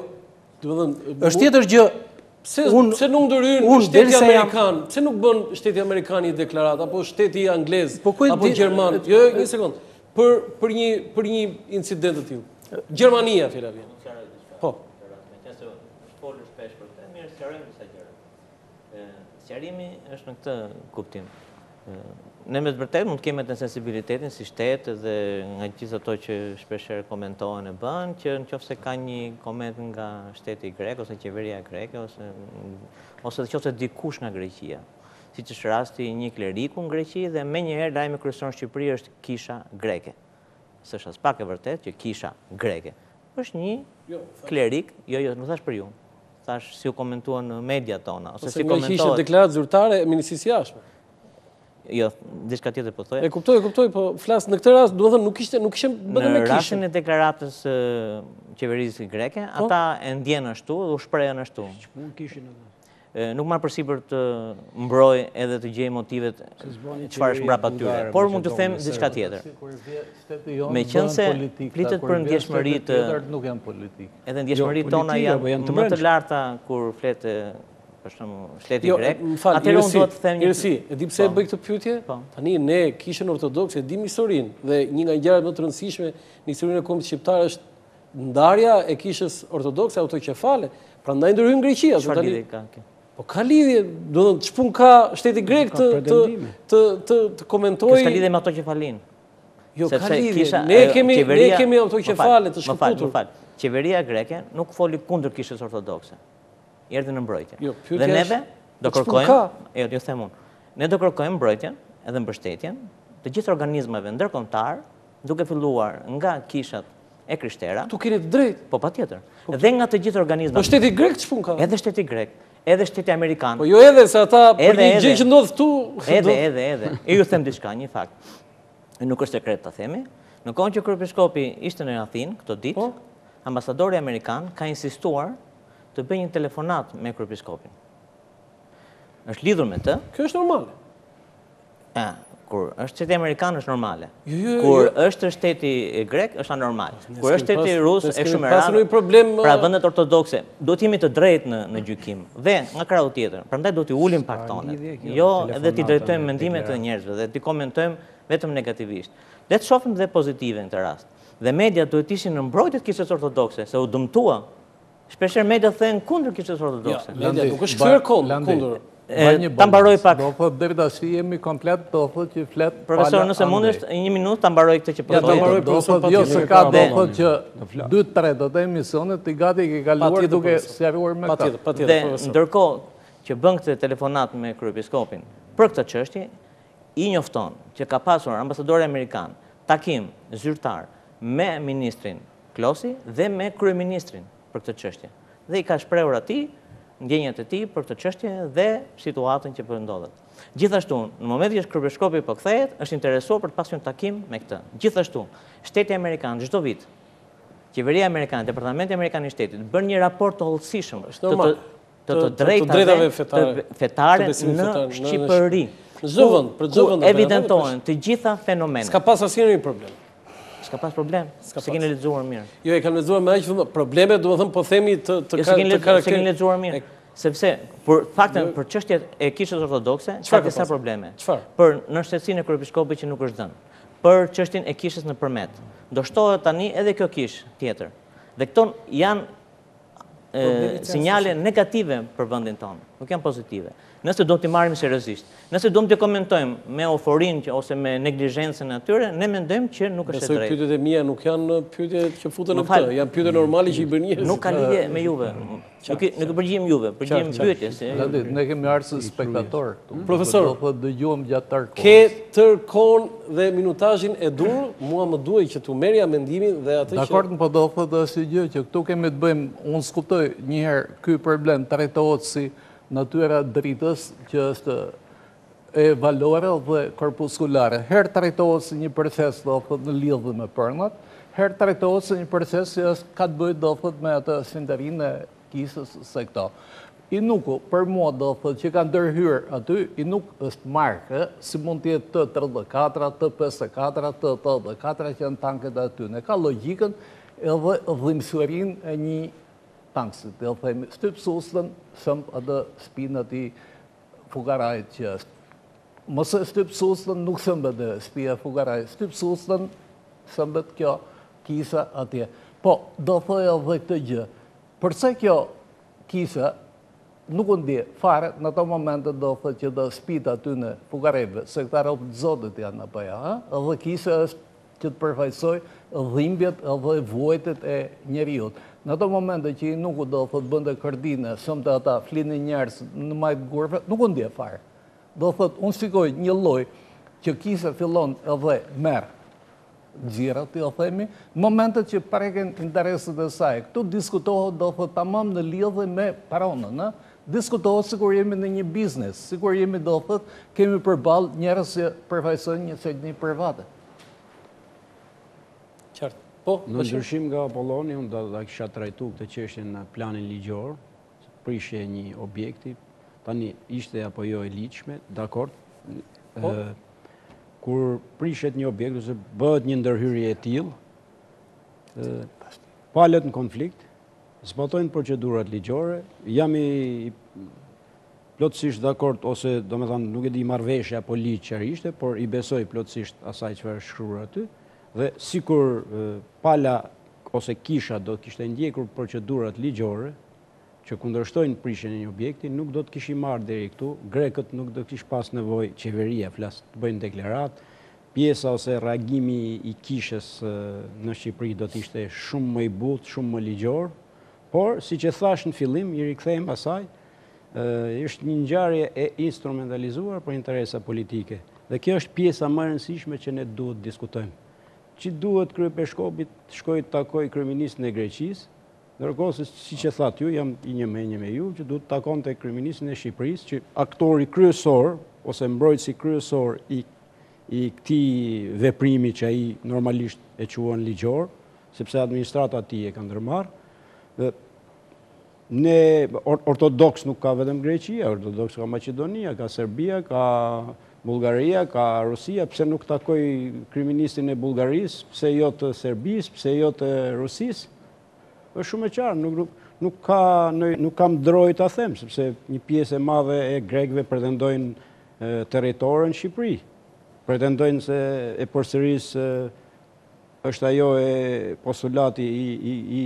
domethënë, është tjetër gjë. Pse nuk ndërhyn shteti amerikan? Pse nuk bën shteti amerikan një deklaratë apo shteti anglez apo gjerman? Jo, një sekond. Për një incident të tillë. Gjermania fjala vjen. Po. Meqense folur shpesh për këtë, mirë sqarojmë disa gjëra. Sqarimi është në këtë kuptim. Ne me të vërtetë mund të kemi atë sensibilitetin si shtet dhe nga gjithë ato që shpeshherë komentohen e bën, që nëse ka një koment nga shteti grek ose qeveria greke ose nëse dikush nga Greqia, siç është rasti një kleriku në Greqi dhe menjëherë lajmi kryesor në Shqipëri është kisha greke. S'është as pak e vërtetë që kisha greke është një klerik, jo, nuk thash për ju. Thash si u komentuan në media tona ose si komentohet. Ishte deklaratë zyrtare e Ministrisë së Jashtme. Jo, diçka tjetër po thoya. E kuptoj, po flas në këtë rast, duhet të thënë nuk kishte bën me kishën. Në rastin e deklaratës qeverisë greke, ata e ndjen ashtu dhe u shprehen ashtu. Ç'mund kishin ata? Nuk marr përsipër të mbroj edhe të gjej motivet çfarë është mbrapa tyre, por mund të them diçka tjetër. Meqense flitet për ndjeshmëritë, nuk janë politik. Edhe ndjeshmëritë tona janë më të larta kur flet për shembull shteti grek. Atëherë unë do të them një e di pse e bëj këtë pyetje? Tani ne kishën ortodokse dim historinë dhe një nga gjërat më të rëndësishme në historinë e kombit shqiptar është ndarja e kishës ortodokse autoqefale. Prandaj ndërhyn Greqia. Çfarë lidhje ka kjo? Po ka lidhje, do të thotë ç'pun ka shteti grek të komentojë. Ka lidhje me autoqefalin. Jo, ka lidhje. Ne kemi autoqefale të shkëputur. Qeveria greke nuk foli kundër kishës ortodokse. Erdhi në mbrojtje. Dhe neve do kërkojmë, jo them unë. Ne do kërkojmë mbrojtjen edhe mbështetjen të gjithë organizmave ndërkombëtar, duke filluar nga kishat e krishtera. Tu keni të drejtë. Po patjetër. Dhe nga të gjithë organizmat. Po shteti grek ç'pun ka? Edhe shteti grek, edhe shteti amerikan. Po jo edhe se ata për një gjë që ndodh këtu. Edhe. E ju them diçka, një fakt. Nuk është sekret ta themi. Në kohën që Kryepeshkopi ishte në Athinë këtë ditë, ambasadori amerikan ka insistuar të bëjë një telefonat me Kryepeshkopin. Është lidhur me të. Kjo është normale. Kur është shteti amerikan është normale. Kur është shteti grek është anormal. Kur është shteti rus është shumë e rëndë. Pra vendet ortodokse duhet të jemi të drejtë në gjykim. Dhe nga krau tjetër, prandaj duhet t'i ulim pak tonet. Jo edhe t'i drejtojmë mendimet e njerëzve dhe t'i komentojmë vetëm negativisht. Le të shohim dhe pozitive në këtë rast. Dhe media duhet ishin në mbrojtje të kishës ortodokse, se u dëmtua. Shpeshherë media thënë kundër kishës ortodokse. Media nuk është kthyer kundër. Ta mbaroj pak. Do thot deri tash jemi komplet, do thot që flet. Profesor, nëse mundesh 1 minutë ta mbaroj këtë që po thoj. Do thot jo se ka do thot që 2-3 të emisionet i gati ke kaluar duke sqaruar me këtë. Dhe ndërkohë që bën këtë telefonat me kryepiskopin për këtë çështje, i njofton që ka pasur ambasadori amerikan takim zyrtar me ministrin Klosi dhe me kryeministrin për këtë çështje. Dhe i ka shprehur atij ndjenjat e tij për këtë çështje dhe situatën që po ndodhet. Gjithashtu, në momentin që kryepiskopi po kthehet, është interesuar për të pasur një takim me këtë. Gjithashtu, shteti amerikan çdo vit, qeveria amerikane, departamenti amerikan i shtetit bën një raport të hollësishëm të drejtave fetare në Shqipëri. Ku evidentohen të gjitha fenomenet. S'ka pas asnjë problem. S'ka pas problem, se keni lexuar mirë. Jo, e kam lexuar me aq probleme, domethënë po themi të karakter. Se keni lexuar mirë. Sepse për faktën për çështjet e kishës ortodokse, ka disa probleme. Për nënshtësinë e kryepiskopit që nuk është dhënë, për çështjen e kishës në përmet. Do shtohet tani edhe kjo kishë tjetër. Dhe këto janë sinjale negative për vendin tonë, nuk janë pozitive. Nëse do t'i marrim seriozisht, nëse do të komentojmë me euforinë ose me neglizhencën e atyre, ne mendojmë që nuk është e drejtë. Pyetjet e mia nuk janë pyetje që futen në këtë, janë pyetje normale që i bën njerëzit. Nuk ka lidhje me juve. Nuk e përgjigjem juve, përgjigjem pyetjes. Ne kemi ardhur si spektator. Profesor, do të dëgjojmë gjatë tërë kohës. Ke tërkohën dhe minutazhin e dur, mua më duhet që tu merrja mendimin dhe atë që Dakor, po do thotë asnjë gjë që këtu kemi të bëjmë, unë skuptoj një herë ky problem trajtohet si natyra dritës që është e valore dhe korpuskulare. Herë trajtohet si një proces do thot në lidhje me përnat, herë trajtohet si një proces që ka të bëjë do thot me atë sindarinë e kisës së këto. I nuku, për mua do thot që ka ndërhyrë aty, i nuk është markë, si mund të jetë T-34, T-54, T-84 që janë tanket aty. Ne ka logjikën edhe dhimbësurinë e një tanksit, dhe themi, shtypsusën, sëmë atë spinat i fugarajt që është. Mëse shtypsusën nuk sëmbët e spia fugarajt, shtypsusën sëmbët kjo kisa atje. Po, do thoja dhe këtë gjë, përse kjo kisa nuk ndje fare në të momentet do thë që do spita aty në fugarajve, se këta ropë të zotët janë në pëja, edhe kisa është që të përfajsoj dhimbjet edhe vojtet e njeriut. Në ato momente që i nuk do thot bënde kërdine, sëmë të ata flini njerës në majtë gurve, nuk ndje fare. Do thot, unë shikoj një loj që kisa fillon edhe merë gjira, të jo themi, në momentet që preken interesët e saj. Këtu diskutohet, do thot, tamam në lidhje me paronën, diskutohet si kur jemi në një biznes, si kur jemi, do thot, kemi përbal njerës që përfajsojnë një sekni private. Në ndryshim nga Apolloni, unë da kisha trajtu këtë çështje në planin ligjor, prishje një objekti, tani ishte apo jo e ligjshme, dakord, kur prishet një objekt, ose bëhet një ndërhyrje e tillë, palët në konflikt, zbatojnë procedurat ligjore, jam i plotësisht dakord, ose do me thënë nuk e di marrëveshje apo ligj çfarë ishte, por i besoj plotësisht asaj çfarë është shkruar aty. Dhe sikur pala ose kisha do të kishte ndjekur procedurat ligjore që kundërshtojnë prishjen e një objekti, nuk do të kishim marrë deri këtu, grekët nuk do të kish pas nevojë, qeveria flas të bëjnë deklarat, pjesa ose reagimi i kishës në Shqipëri do të ishte shumë më i butë, shumë më ligjor, por siç e thash në fillim, i rikthejmë asaj, është një ngjarje e instrumentalizuar për interesa politike. Dhe kjo është pjesa më e rëndësishme që ne duhet të diskutojmë. Që duhet kryepiskopit të shkojë të takoj kryeministin e Greqisë, ndërkohë se siç e thatë ju, jam i një me ju, që duhet të takonte kryeministin e Shqipërisë, që aktori kryesor ose mbrojtësi kryesor i këtij veprimi që ai normalisht e quan ligjor, sepse administrata e tij e ka ndërmarrë. Ne ortodoks nuk ka vetëm Greqia, ortodoks ka Maqedonia, ka Serbia, ka Bullgaria, ka Rusia, pse nuk takoj kryeministin e Bullgarisë, pse jo të Serbisë, pse jo të Rusisë? Është shumë e qartë, nuk kam drojë ta them, sepse një pjesë e madhe e grekëve pretendojnë territorën në Shqipëri. Pretendojnë se e përsërisë është ajo e postulati i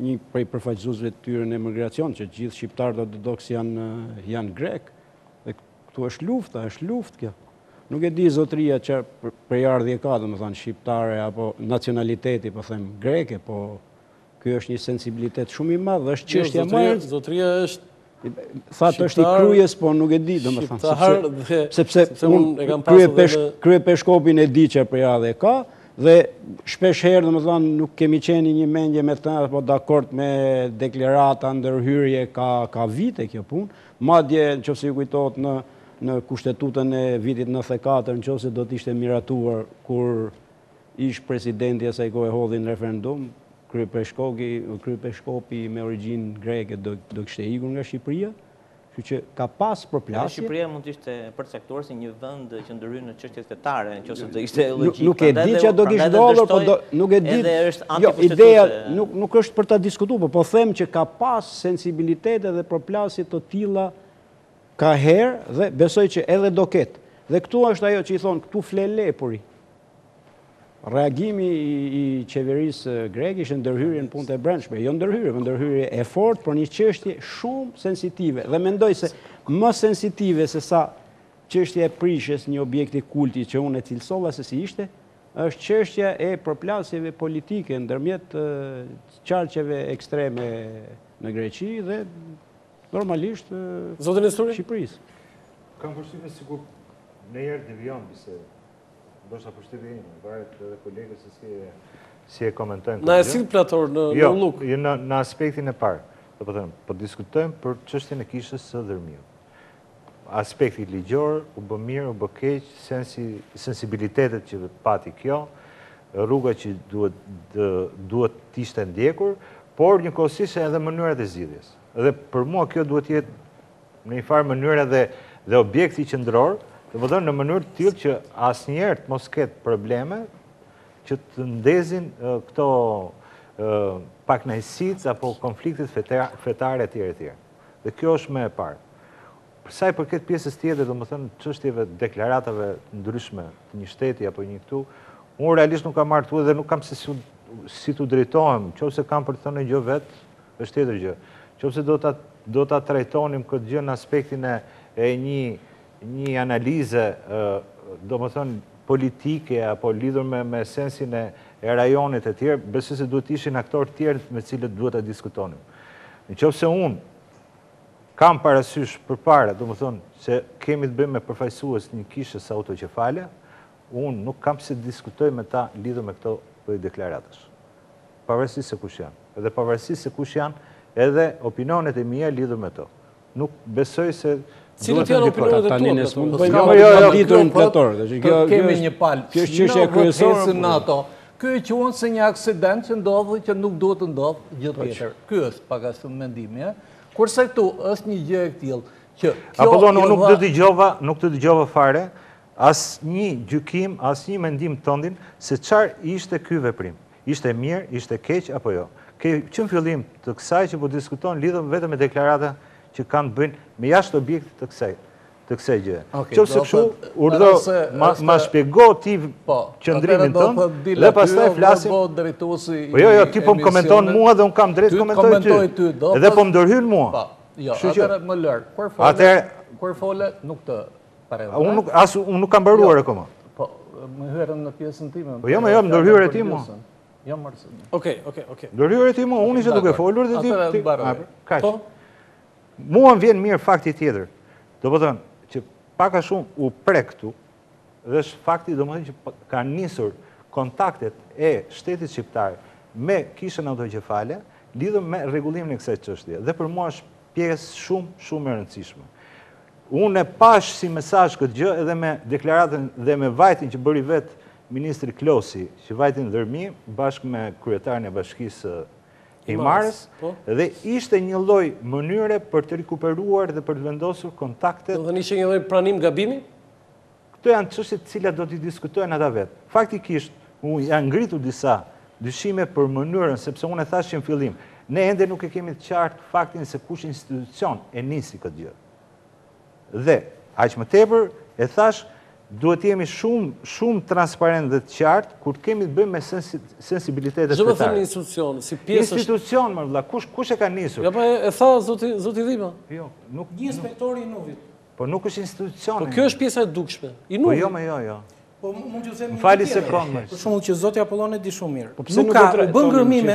një prej përfaqësuesve të tyre në emigracion, që gjithë shqiptarët ortodoks janë grek. këtu është luftë kjo. Nuk e di zotria që përjardhje ka, dhe më thënë, shqiptare, apo nacionaliteti, po them, greke, po kjo është një sensibilitet shumë i madhë, është çështja më e... Zotria është... Thatë është i kryes, po nuk e di, dhe më thënë, sepse kryepeshkopin e di që përjardhje ka, dhe shpesh herë, dhe më thënë, nuk kemi qeni një mendje me të, po dakord me deklarata ndërhyrje ka vite kjo punë, madje në qofse ju kujtohet në kushtetutën e vitit 94, në qofse do t'ishte miratuar kur ish presidenti asaj kohe hodhi në referendum, kryepeshkopi me origjinë greke do kishte ikur nga Shqipëria, kështu që ka pas përplasje. Shqipëria mund të ishte përcaktuar si një vend që ndryn në çështjet fetare, nëse do ishte logjik. Nuk e di që do kishte ndodhur, po nuk e di. Jo, ideja nuk është për ta diskutuar, po them që ka pas sensibilitete dhe përplasje të tilla ka herë dhe besoj që edhe do ketë. Dhe këtu është ajo që i thonë, këtu fle lepuri. Reagimi i qeverisë greke ishte ndërhyrje në punët e brendshme, jo ndërhyrje e fortë për një çështje shumë sensitive. Dhe mendoj se më sensitive se sa çështja e prishjes një objekti kulti që unë e cilësova se si ishte, është çështja e përplasjeve politike ndërmjet qarqeve ekstreme në Greqi dhe normalisht Shqipërisë. Kam përshtypjen sikur në herë devion bisedë. Bësha përshtypje ime, varet edhe kolegës se si e komentojnë. Na e sill Plator në Ulluk? Jo, në aspektin e parë. Po diskutojmë për çështjen e kishës së Dërmiut. Aspekti ligjor, u bë mirë, u bë keq, sensibilitetet që pati kjo, rruga që duhet t'ishte ndjekur, por njëkohësisht edhe mënyrat e zgjidhjes. Dhe për mua kjo duhet jetë në një farë mënyrë dhe objekti qendror, dhe më dhënë në mënyrë të tillë që asnjëherë të mos ketë probleme që të ndezin këto pakënaqësitë apo konfliktet fetare etj. Dhe kjo është më e parë. Për sa i përket pjesës tjetër, domethënë çështjeve, deklaratave ndryshme të një shteti apo një këtu, unë realisht nuk kam marrë këtu dhe nuk kam se si t'u drejtohem, nëse kam për të thënë gjë vet, është tjetër gjë. Nëse do ta trajtonim këtë gjë në aspektin e një analize, do më thënë, politike, apo lidhur me sensin e rajonit e tjerë, besoj se duhet ishin aktorë tjerë me cilët duhet të diskutonim. Në qoftë se unë kam parasysh përpara, do më thënë, se kemi të bëjmë me përfaqësues një kishës autoqefale, unë nuk kam se diskutoj me ta lidhur me këto lloj deklaratësh. Pavarësisht se kush janë. Edhe pavarësisht se kush janë, edhe opinionet e mia lidhur me to. Nuk besoj se cilët janë opinionet e tua? Kemi një palë. Kjo është çështje kryesore në ato. Ky quhet se një aksident që ndodhi që nuk duhet të ndodhë gjë tjetër. Ky është pak ashtu mendimi, kurse këtu është një gjë e tillë që Apollon, nuk të dëgjova fare asnjë gjykim, asnjë mendim tëndin se çfarë ishte ky veprim. Ishte mirë, ishte keq apo jo? Që në fillim të kësaj që po diskuton lidhur vetëm me deklarata që kanë të bëjnë me jashtë objektit të kësaj gjë. Qofse kështu, urdo ma shpjego ti qëndrimin tënd dhe pastaj flasim. Po jo, ti po më komenton mua dhe un kam drejt komentoj ty. Edhe po më ndërhyn mua. Jo, atëherë më lër. Kur fole nuk të parë. Unë nuk kam mbaruar akoma. Po, më hyrën në pjesën time. Po jo, më ndërhyrë ti mua. Jo, mërë. Okej. Ndërhyrë ti mua, unë ishe duke folur dhe ti. Kaq. Mua më vjen mirë fakti tjetër. Do të thënë që pak a shumë u prek këtu dhe është fakti domethënë që kanë nisur kontaktet e shtetit shqiptar me kishën autoqefale lidhur me rregullimin e kësaj çështje. Dhe për mua është pjesë shumë e rëndësishme. Unë e pash si mesazh këtë gjë edhe me deklaratën dhe me vajtin që bëri vet ministri Klosi, që vajtin Dërmi bashkë me kryetarin e bashkisë Himarës, dhe ishte një lloj mënyre për të rikuperuar dhe për të vendosur kontaktet. Do të ishte një lloj pranim gabimi? Këto janë çështje të cilat do t'i diskutojnë ata vetë. Faktikisht, unë janë ngritur disa dyshime për mënyrën, sepse unë e thash që në fillim, ne ende nuk e kemi të qartë faktin se kush institucion e nisi këtë gjë. Dhe, aq më tepër, e thash, duhet jemi shumë transparent dhe të qartë kur kemi të bëjmë me sensibilitetet fetare. Çfarë thënë institucion, si pjesë institucion, më vëlla, kush e ka nisur? Ja, po e tha zoti Dhima. Jo, nuk një inspektori i Nuvit. Po nuk është institucioni. Po kjo është pjesa e dukshme. Po jo. Po mund t'ju them. Më fali sekondë. Për shembull që zoti Apolloni di shumë mirë. Nuk ka bën ngërmime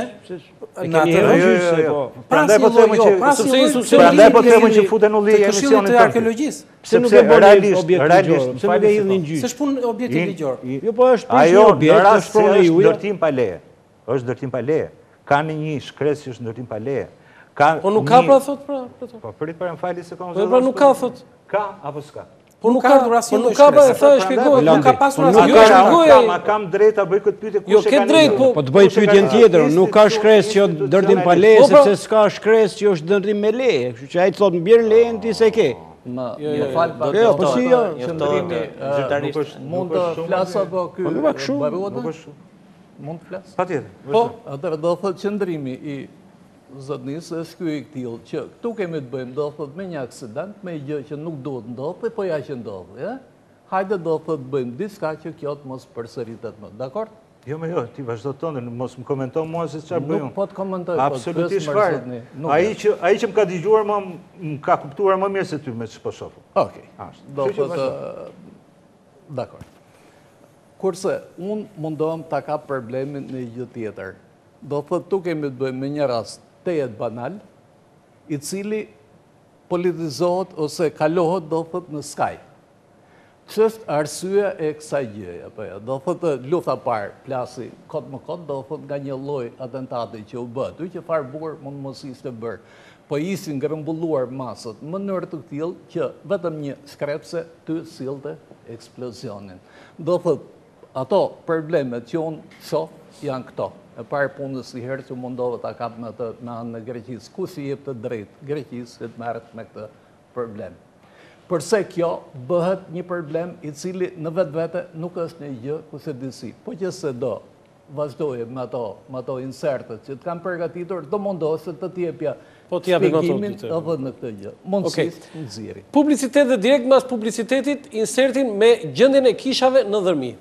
në atë. Prandaj po them që prandaj po them që futen ulli e emisionit të arkeologjisë. Pse nuk e bën objekt ligjor? Pse nuk e hidhni në gjyq? S'është punë objekti ligjor. Jo, po është punë objekt, është pronë e juaj. Ndërtim pa leje. Është ndërtim pa leje. Ka një shkresë që është ndërtim pa leje. Po nuk ka pra thot pra. Po prit për më fali sekondë. Po pra nuk ka thot. Ka apo s'ka? Po nuk ka asnjë nuk ka, sa e shpjegoj, nuk ka pasur asnjë. Jo, shpjegoj. Ma kam drejt ta bëj këtë pyetje kush e ka. Jo, ke drejt, po të bëj pyetjen tjetër, nuk ka shkresë që ndërtim pa leje, sepse s'ka shkresë që është ndërtim me leje. Kështu që ai thotë mbierë lejen ti se ke. Më fal pak. Po si jo, qendrimi zyrtarisht mund të flas apo ky? Po nuk është shumë. Mund të flas? Patjetër. Po, atëherë do thotë qendrimi i zotnisë është ky i tillë që këtu kemi të bëjmë do thotë me një aksident, me gjë që nuk duhet ndodhë, po ja që ndodhë, ja? Hajde do thotë bëjmë diçka që kjo të mos përsëritet më. Dakor? Jo, ti vazhdo tonë, mos më komento mua se çfarë bëjmë. Nuk po të komentoj, absolutisht fare. Ai që më ka dëgjuar më ka kuptuar më mirë se ty me ç'po shoh. Okej. Do thotë dakor. Kurse unë mundohem ta kap problemin në gjë tjetër. Do thotë tu kemi të bëjmë me një rast tejet banal, i cili politizohet ose kalohet do thotë në skaj. Ç'është arsyeja e kësaj gjëje apo jo? Do thotë lufta parë, plasi kot më kot, do thotë nga një lloj atentati që u bë. Ty që fare bukur mund mos ishte bër. Po isin ngërmbulluar masat në mënyrë të tillë që vetëm një shkrepse ty sillte eksplosionin. Do thotë ato problemet që unë shoh janë këto. E parë punës i herë që mundove ta kap me anë në Greqisë. Ku si jep të drejtë Greqisë që të merret me këtë problem. Përse kjo bëhet një problem i cili në vetvete nuk është një gjë ku se disi. Po që se do vazhdoje me ato insertet që të kam përgatitur, do mundohet se të t'jepja shpjegimin edhe në këtë gjë. Mundësisht në ziri. Publicitet dhe direkt mas publicitetit, insertin me gjendjen e kishave në dhërmi.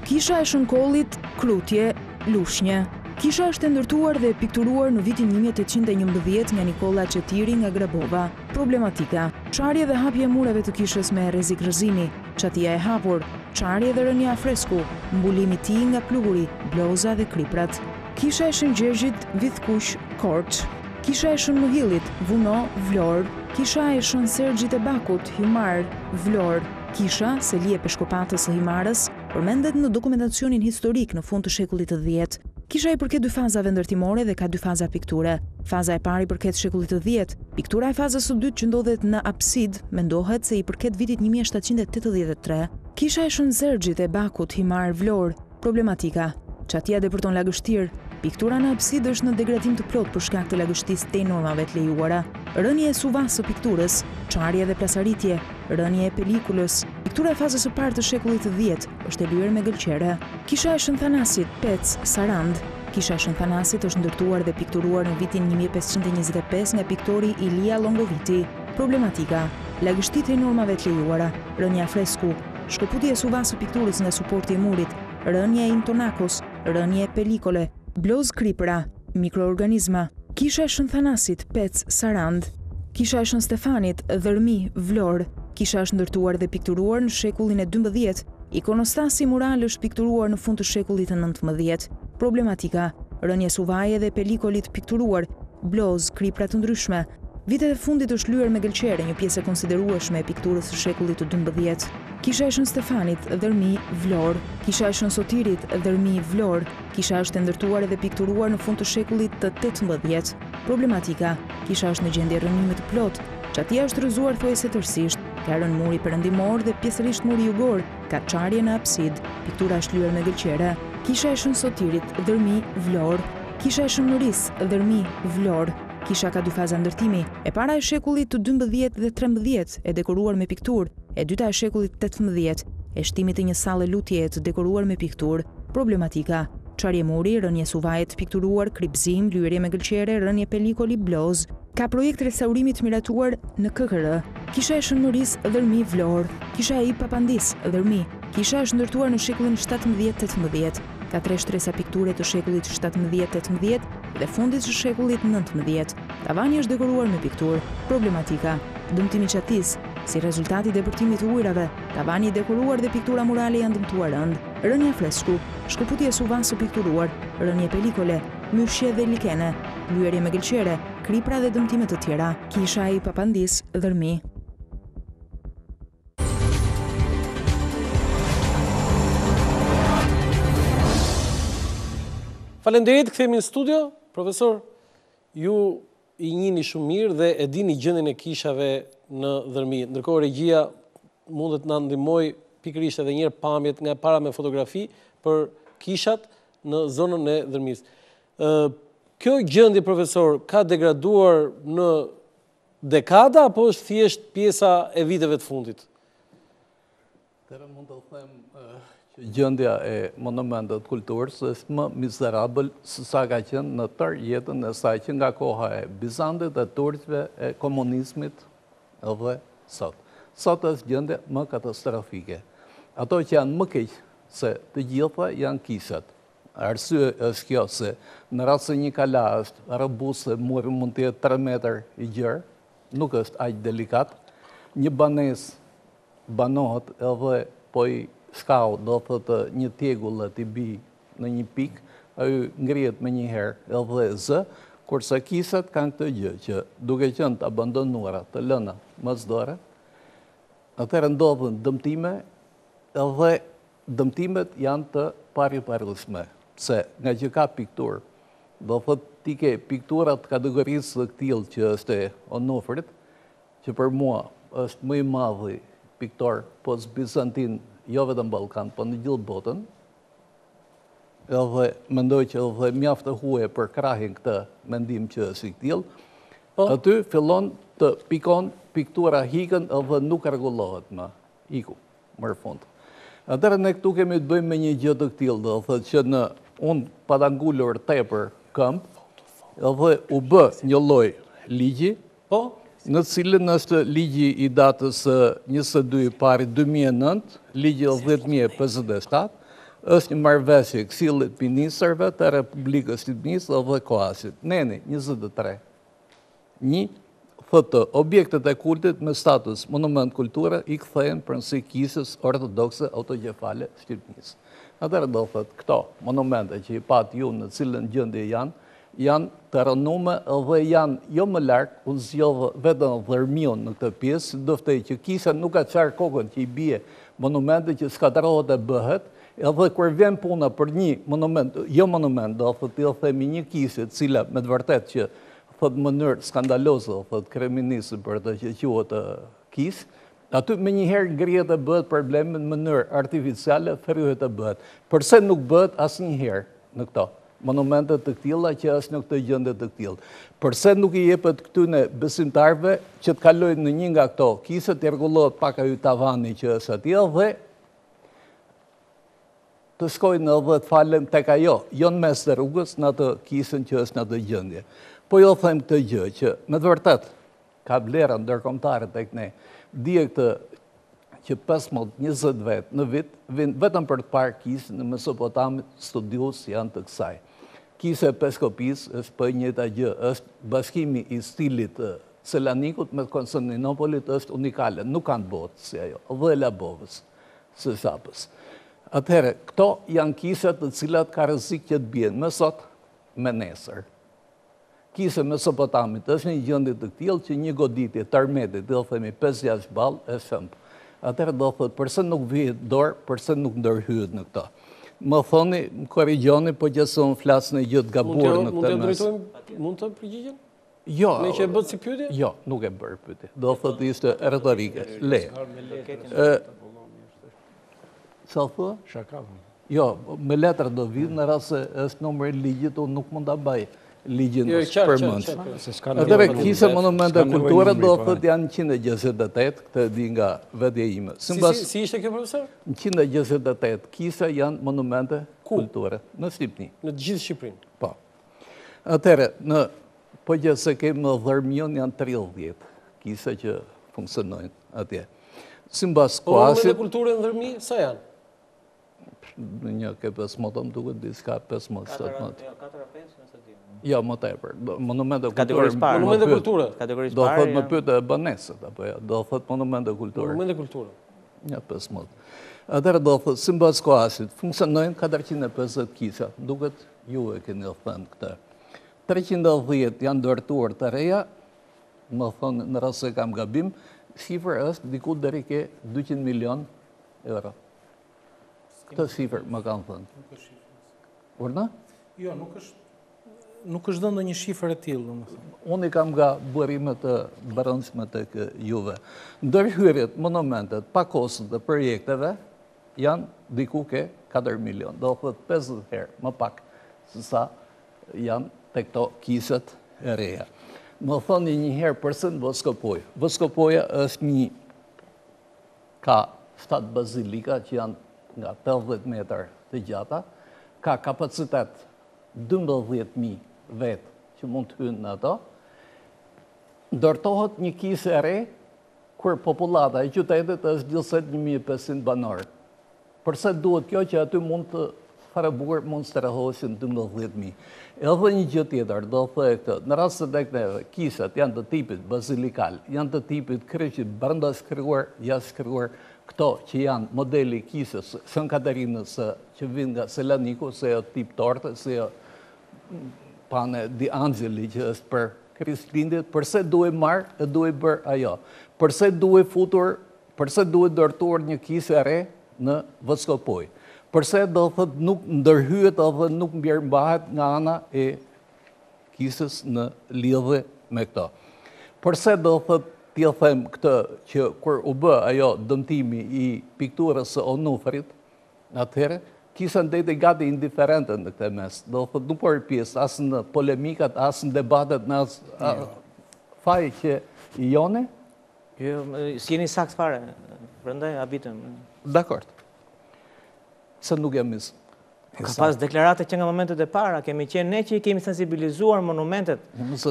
Kisha e Shënkollit, Krutje, Lushnje. Kisha është ndërtuar dhe pikturuar në vitin 1811 nga Nikola Qetiri nga Grabova. Problematika: çarje dhe hapje mureve të kishës me rrezik rrezimi, çatia e hapur, çarje dhe rënia fresku, mbulimi i tij nga pluguri, bloza dhe kriprat. Kisha e Shën Gjergjit, Vidhkuq, Korç. Kisha e Shën Muhillit, Vuno, Vlorë. Kisha e Shën Sergjit e Bakut, Himar, Vlorë. Kisha Selie Peshkopatës së Himarës përmendet në dokumentacionin historik në fund të shekullit të 10. Kisha i përket dy fazave ndërtimore dhe ka dy faza pikture. Faza e parë i përket shekullit të 10. Piktura e fazës së dytë që ndodhet në apsid mendohet se i përket vitit 1783. Kisha e Shën Sergjit e Bakut, Himar, Vlorë. Problematika: çatia depërton lagështir. Piktura në apsid është në degradim të plot për shkak të lagështisë te normave të lejuara. Rënje e suvas së pikturës, çarje dhe plasaritje, rënje e pelikulës. Piktura e fazës së parë të shekullit të 10 është e lyer me gëlqere. Kisha e Shën Thanasit, Pec, Sarand. Kisha e Shën Thanasit është ndërtuar dhe pikturuar në vitin 1525 nga piktori Ilia Longoviti. Problematika: lagështitë e normave të lejuara, rënja fresku, shkëputja e suvas së pikturës nga suporti i murit, rënja e intonakos, rënja e pelikole, bloz kripra, mikroorganizma. Kisha e Shën Thanasit, Pec, Sarand. Kisha e Shën Stefanit, Dhërmi, Vlorë. Kisha është ndërtuar dhe pikturuar në shekullin e 12. Ikonostasi mural është pikturuar në fund të shekullit të 19. Problematika: rënje suvaje dhe pelikolit pikturuar, bloz, kripra të ndryshme. Vitet e fundit është lyer me gëlqere, një pjesë e konsiderueshme e pikturës së shekullit të 12. Kisha e Shën Stefanit, Dhërmi, Vlorë. Kisha e Shën Sotirit, Dhërmi, Vlorë. Kisha është ndërtuar dhe pikturuar në fund të shekullit të 18. Problematika: kisha është në gjendje rënimit të plot. Çatia është rrëzuar thuajse tërësisht. Ka rënë muri perëndimor dhe pjesërisht muri jugor. Ka çarje në apsid. Piktura është lyer me gëlqere. Kisha e Shën Sotirit, Dhërmi, Vlorë. Kisha e Shën Noris, Dhërmi, Vlorë. Kisha ka dy faza ndërtimi. E para e shekullit të 12 dhe 13 e dekoruar me pikturë. E dyta e shekullit 18 e shtimit të një salle lutjeje të dekoruar me pikturë. Problematika: çarje muri, rënje suvaje të pikturuar, kripzim, lyerje me gëlqere, rënje pelikoli, bloz. Ka projekt restaurimi të miratuar në KKR. Kisha e Shën Noris, Dhërmi, Vlorë. Kisha e I Papandis, Dhërmi. Kisha është ndërtuar në shekullin 17-18. Ka 3 shtresa pikture të shekullit 17-18 dhe fundit të shekullit 19. Tavani është dekoruar me pikturë. Problematika: Dëmtimi qatis, si rezultati depërtimit të ujrave, tavani i dekoruar dhe piktura murale janë dëmtuar rënd, rënje freskku, shkëputje suvasë pikturuar, rënje pelikole, myshje dhe likene, lyerje me gëlqere, kripra dhe dëmtimet të tjera. Kisha i Papandis, Dhërmi. Faleminderit, kthehemi në studio. Profesor, ju i njihni shumë mirë dhe e dini gjendjen e kishave në Dhërmi. Ndërkohë regjia mundet na ndihmoj pikërisht edhe një herë pamjet nga para me fotografi për kishat në zonën e Dhërmis. Kjo gjendje, profesor, ka degraduar në dekada apo është thjesht pjesa e viteve të fundit? Tërë mund të them që gjendja e monumentet kulturës është më miserabël se sa ka qenë në tërë jetën e saj që nga koha e Bizantit, e turqve, e komunizmit edhe sot. Sot është gjendje më katastrofike. Ato që janë më keq se të gjitha janë kishat. Arsye është kjo se në rast se një kala është rëbuse, muri mund të jetë 3 metër i gjerë, nuk është aq delikat. Një banesë banohet edhe po i shkau, do thotë një tegull të bi në një pikë, ai ngrihet më një herë edhe zë, kurse kishat kanë këtë gjë që duke qenë të abandonuara, të lëna mësdore, atëherë ndodhen dëmtime, edhe dëmtimet janë të pariparueshme, se nga që ka pikturë, do thotë ti ke pikturat kategorisë të këtill që është e Onufrit, që për mua është më i madhi piktor post-bizantin, jo vetëm Ballkan, po në gjithë botën, edhe mendoj që edhe mjaft të huaj për krahin këtë mendim që është i tillë, aty fillon të pikon piktura hikën edhe nuk rregullohet më, iku, më në fund. Atëherë ne këtu kemi të bëjmë me një gjë të tillë, do thotë që në unë pa ta ngulur tepër këmbë, edhe u bë një lloj ligji, në cilën është ligji i datës 22/2009, ligji 10.057, është një marrëveshje e Këshillit të Ministrëve të Republikës së Shqipërisë dhe Koasit. Neni 23. Thotë objektet e kultit me status monument kulture i kthehen pranë Kishës Ortodokse Autokefale Shqipërisë. Atëherë do thotë këto monumente që i pat ju në cilën gjendje janë të rënume dhe janë jo më lartë, unë zgjodha vetëm Dhërmiun në këtë pjesë, si doftej që Kisha nuk ka qarë kokën që i bie monumente që skatërohet e bëhet, edhe kur vjen puna për një monument, jo monument, do thotë themi një kishe, cila me të vërtet që thotë mënyrë skandaloze, thotë kryeministri për të që quhet kishë, aty me njëherë ngrihet e bëhet probleme në mënyrë artificiale, thryhet e bëhet. Përse nuk bëhet asnjëherë në këto monumentet të këtilla që është në këtë gjendje të këtillë? Përse nuk i jepet këtyne besimtarve që të kalojnë në një nga këto kishe, të rregullohet pak ai tavani që është atje dhe të shkojnë edhe të falen tek ajo, jo në mes të rrugës në atë kishën që është në atë gjendje. Po jo them këtë gjë që me të vërtet ka vlera ndërkombëtare tek ne. Dije këtë që 15-20 vet në vit vinë vetëm për të parë kishën në Mesopotamit, studios janë të kësaj. Kisha e Peskopis është për njëjta gjë, është bashkimi i stilit Selanikut me Konstantinopolit, është unikale, nuk kanë botë si ajo, dhe e Labovës, së Shapës. Atëherë, këto janë kishat të cilat ka rrezik që të bien më sot, me nesër. Kisha e Mesopotamit është një gjendje të tillë që një goditje tërmeti, do themi 5-6 ball e shëmb. Atëherë do thotë përse nuk vihet dorë, përse nuk ndërhyhet në këto. Më thoni, më korrigjoni, po që se unë flasë në gjë të gabuar në këtë mes. Mund të përgjigjen? Jo. Me që e bëtë si pyetje? Jo, nuk e bërë pyetje. Do thotë ishte retorike. Le. Sa thua? Shakavën. Jo, me letër do vidh në rast se është numri i ligjit, unë nuk mund ta bëj ligjin përmend. Atëherë kisha monumente kulture do thotë janë 168, këtë di nga vetja ime. Si ishte kjo, profesor? 168 kisha janë monumente kulture në Shqipëri. Në gjithë Shqipërinë. Po. Atëherë po që se kemi në Dhërmion janë 30 kisha që funksionojnë atje. Simbas Koasit. Monumente kulture në Dhërmi sa janë? një ke 15 më duket diçka 15-17 më. 4 a 5 nëse di. Jo, më tepër. Monumente Kategorisë parë. Monumente kulture. Kategorisë Do parë. thot më pyet e banesët apo jo, do thot monumente kulture. Monumente kulture. Ja 15. Atëherë do thot sipas kohasit funksionojnë 450 kisa. Duket ju e keni thënë këtë. 310 janë ndërtuar të reja, më thonë në rast se kam gabim, shifër është diku deri ke 200 milion euro. Këtë shifër më kanë thënë. Urna? Jo, nuk është dhënë ndonjë shifër e tillë, domethënë. Unë i kam nga burimet të brendshme tek juve. Ndërhyrjet, monumentet, pakosët dhe projekteve janë diku ke 4 milion. Do thot 50 herë më pak se sa janë tek këto kiset e reja. Më thoni një herë përse në Voskopoja. Voskopoja është ka 7 bazilika që janë nga 50 metër të gjata, ka kapacitet 12.000 vetë që mund të hynë në ato, ndërtohet një kisë e re, kur populata e qytetit është gjithëset 1.500 banorë. Përse duhet kjo që aty mund të farabuar mund të rehosin 12.000. Edhe një gjë tjetër, do thëjë këtë, në rast se tek neve, kisat janë të tipit bazilikal, janë të tipit kryqit brenda shkryuar, jashtë shkryuar, këto që janë modeli kisës Sën Katarinës që vinë nga Selaniku, se jo tip torte, se jo pane Di Angeli që është për Krishtlindjet, përse duhe marë e duhe bërë ajo? Përse duhe futur, përse duhe dërtuar një kisë e re në Voskopoj? Përse do thët nuk ndërhyet edhe nuk mbjërmbahet nga ana e kisës në lidhje me këto? Përse do thët t'ja them këtë që kur u bë ajo dëmtimi i pikturës së Onufrit, atëherë, kisa ndete gati indiferente në këtë mes. Do thët nuk për pjesë asë në polemikat, asë në debatet, në asë faj që i jone? Jo, s'jeni sakt fare, prandaj habitëm. Dakord. Se nuk jam mis. Ka pas deklarate që nga momentet e para, kemi qenë ne që i kemi sensibilizuar monumentet.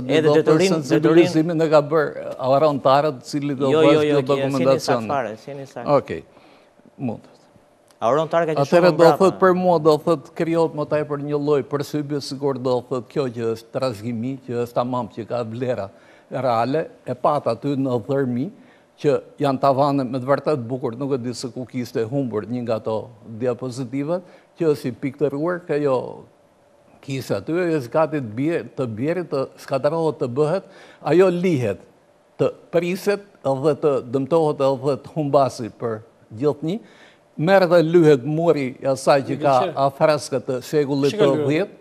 Edhe sensibilizimin e ka bërë aurontarët, cili do pas kjo dokumentacion. S'jeni sakt. Okej, mund. Aurontarë ka që shumë Atëre më do brapa. thët për mua, do thët kriot më taj për një loj përsybje, sigur do thët kjo që është trashëgimi, që është tamam, që ka vlera reale, e pata aty në dhërmi, që janë tavane me të vërtet bukur, nuk e di se ku kiste humbur një nga to diapozitivat, që është i piktëruar, ka jo kisa aty, e është gati të bjerit, të skatarohet të bëhet, ajo lihet të priset edhe të dëmtohet edhe të humbasi për gjithë një, merë dhe lyhet muri asaj që ka afreskët të shekullit të 10.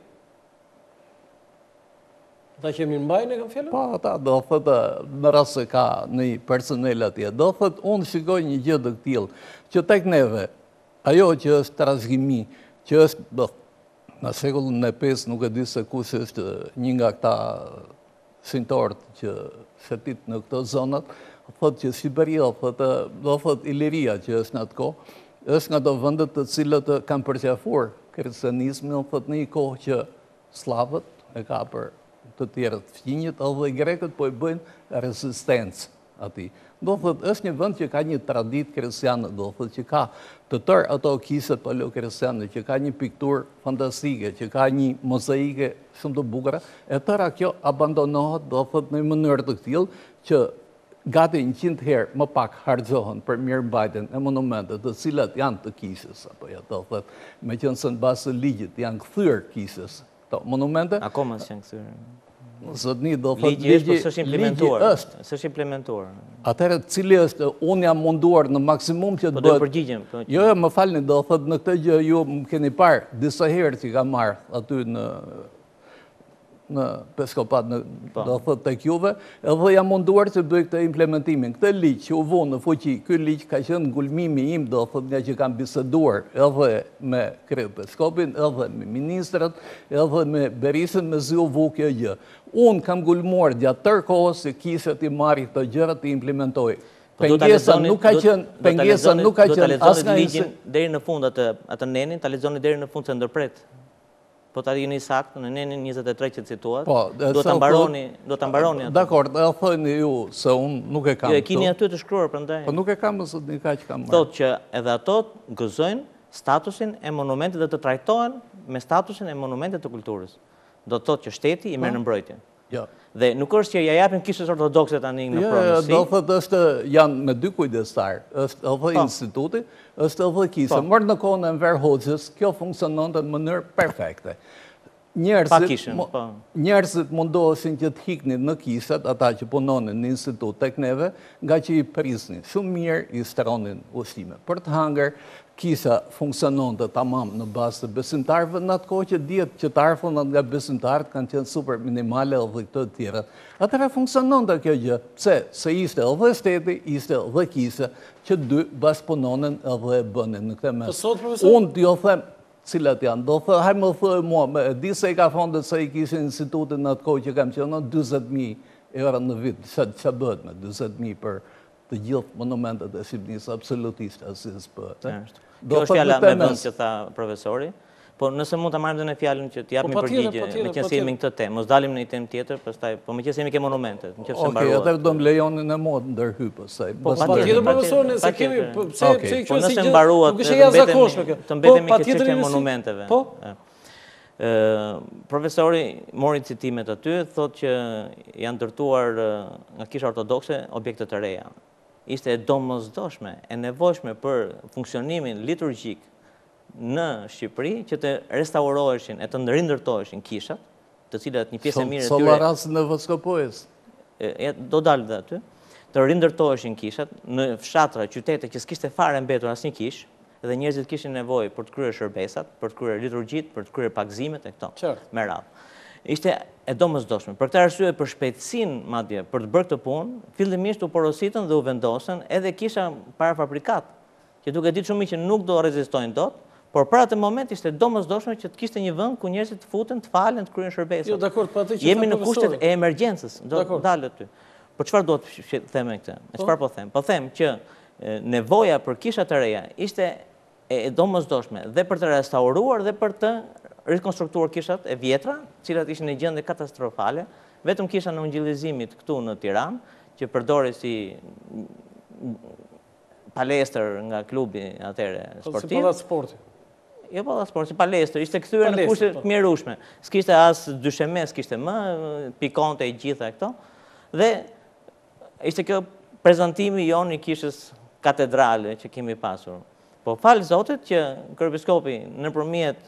Ta që mirë mbajnë e kam fjallë? Pa, ata do thëtë në rrasë se ka në personel atje. Do thëtë, unë shikoj një gjë të këtilë, që tek neve, ajo që është trashëgimi, që është, në shekullin e 5, nuk e di se kush është një nga këta shintorët që shetit në këto zonat, thëtë që Shqipëria, do thëtë Iliria që është në atë kohë, është nga do vëndet të cilët kanë përqafuar kristianizmin, thëtë në i kohë që slavët e ka për të tjerët fqinjët, edhe i grekët po i bëjnë rezistencë ati. Do thëtë, është një vënd që ka një tradit kristianë, do thëtë që ka të tërë ato kisët paleo-kristianë, që ka një piktur fantastike, që ka një mozaike shumë të bukura, e tëra kjo abandonohet, do thëtë në mënyrë të këtilë, që gati 100 herë më pak hargjohen për mirëmbajtjen e monumentet, të cilat janë të kisës, apo ja do thëtë, me qënë se në basë ligjit janë këthyrë kisës, monumente. Akoma s'janë këthyrë. Zotni, do thot ligji është. S'është implementuar. Atëherë, cili është, unë jam munduar në maksimum që të bëhet... Po do përgjigjem. Jo, më falni, do thot në këtë gjë ju më keni parë disa herë që ka marrë aty në Peskopat, do thot të kjuve, edhe jam munduar që të bëj këtë implementimin. Këtë ligjë që u vonë në fuqi, këtë ligjë ka qenë ngulmimi im, do thot nga që kam biseduar edhe me Krejt Peskopin, edhe me ministrat, edhe me Berisën, me zi u vu kjo gjë. Unë kam gulmuar gjatë tërë kohës se kiset i marri të gjërat të implementoj. Pengesa nuk ka qenë... Do të lexoni ligjin deri në fund atë nenin, ta lexoni deri në fund se ndërpret. Po ta jeni sakt në nenin 23 që cituat, do ta mbaroni atë. Dakor, e thoni ju se unë nuk e kam. Jo, e keni aty të shkruar prandaj. Po nuk e kam se një kaq kam marrë. Thotë që edhe ato gëzojnë statusin e monumentet dhe të trajtohen me statusin e monumentet të kulturës. Do të thotë që shteti i merr në mbrojtje. Dhe nuk është që ja japin kishës ortodokse tani në pronësi. Do thotë është janë me dy kujdestar. Është edhe instituti, është edhe kisa. Mërë në kohën e Enver Hoxhës, kjo funksionon në mënyrë perfekte. Njerëzit mundohesin që të hiknin në kisat, ata që punonin në institut tek neve, nga që i prisnin. Shumë mirë i stronin ushqime. Për të hangër, kisa funksionon të tamam në bazë të besimtarëve, në atë kohë që djetë që të arfën nga besimtarët kanë qenë super minimale dhe këtë të tjera. Atëre funksionon të kjo gjë. Pse? Se ishte edhe shteti, ishte edhe kisa, që dy bashkëpunonin edhe e bënin në këtë mes. Unë t'jo them, cilat janë, do thë, hajmë më thë mua, di se i ka fondet se i kishin institutin në atë kohë që kam qenë, 20.000 euro në vit, që bëhet me 20.000 për të gjithë monumentet e Shqipërisë, absolutisht asnjë bëhet. Kjo është fjala me vend që tha profesori, po nëse mund ta marrim dhe në fjalën që t'japim përgjigje, meqenëse jemi në këtë temë, mos dalim në një temë tjetër, pastaj, po meqenëse jemi ke monumentet, nëse mbarohet. Okej, atë do më lejonin e mod ndërhyj pastaj. Po patjetër profesorin, se kemi pse kjo si gjë, nuk është e jashtëzakonshme kjo. Të mbetemi ke çështja e monumenteve. Po. Profesori mori citimet aty, thotë që janë ndërtuar nga Kisha Ortodokse objekte të reja. Ishte e domosdoshme, e nevojshme për funksionimin liturgjik në Shqipëri që të restauroheshin e të rindërtoheshin kishat, të cilat një pjesë e mirë e tyre... Sollarasin e Voskopojës. Do dalë dhe aty. Të rindërtoheshin kishat në fshatra, qytete që s'kishte fare mbetur asnjë kish, dhe njerëzit kishin nevojë për të kryer shërbesat, për të kryer liturgjit, për të kryer pagëzimet e këto. Me radhë. Ishte e domosdoshme. Për këtë arsye, për shpejtësinë madje për të bërë këtë punë, fillimisht u porositën dhe u vendosën edhe kisha parafabrikat, që duke ditë shumë që nuk do rezistojnë dot, por për atë moment ishte domosdoshme që të kishte një vend ku njerëzit të futen, të falen, të kryejnë shërbesat. Jo, dakor, po atë që jemi në kushtet e emergjencës, do dalë aty. Por çfarë do të them me këtë? Çfarë po them? Po them që nevoja për kisha të reja ishte e domosdoshme dhe për të restauruar dhe për të rekonstruktuar kishat e vjetra, cilat ishin në gjendje katastrofale, vetëm kisha në ungjillizimit këtu në Tiranë, që përdori si palestër nga klubi atëre sportiv. Si pallat sporti. Jo pallat sporti, si palestër, ishte kthyer në kushte të mjerueshme. S'kishte as dysheme, s'kishte më, pikonte i gjitha këto. Dhe ishte kjo prezantimi jonë i kishës katedrale që kemi pasur. Po falë Zotit që kryepiskopi nëpërmjet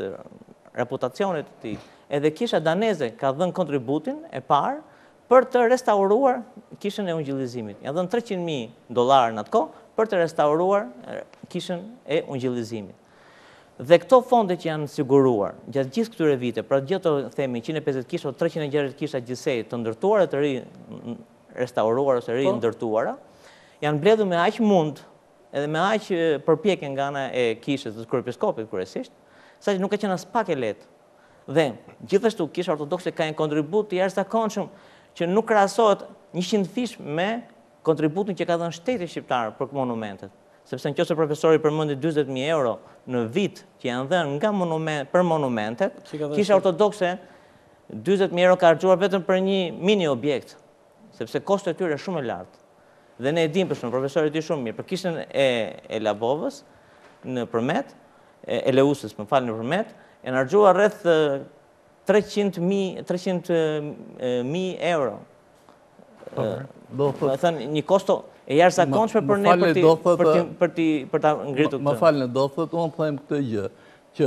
reputacionit të tij, edhe kisha daneze ka dhënë kontributin e parë për të restauruar kishën e ungjillizimit. Ja dhënë $300.000 në atë kohë për të restauruar kishën e ungjillizimit. Dhe këto fonde që janë siguruar gjatë gjithë këtyre vite, pra gjatë themi 150 kisha o 360 kisha gjithsej të ndërtuara, të ri restauruar ose ri ndërtuara, janë mbledhur me aq mund edhe me aq përpjekje nga ana e kishës të kryepiskopit kryesisht, sa që nuk ka qenë as pak e lehtë. Dhe gjithashtu Kisha Ortodokse ka një kontribut të jashtëzakonshëm që nuk krahasohet 100% me kontributin që ka dhënë shteti shqiptar për monumentet. Sepse nëse profesori përmendi 40.000 euro në vit që janë dhënë për monumentet, Kisha Ortodokse 40.000 euro ka harxuar vetëm për një mini objekt, sepse kosto e tyre është shumë e lartë. Dhe ne e dim për shumë, profesori di shumë mirë, për kishën e Labovës në Përmet, e Leusës, më falni në Përmet, e në harxuar rreth 300.000 euro. Më thënë, një kosto e jashtëzakonshme për ne për ta ngritur këtë. Më falni, do thotë unë them këtë gjë, që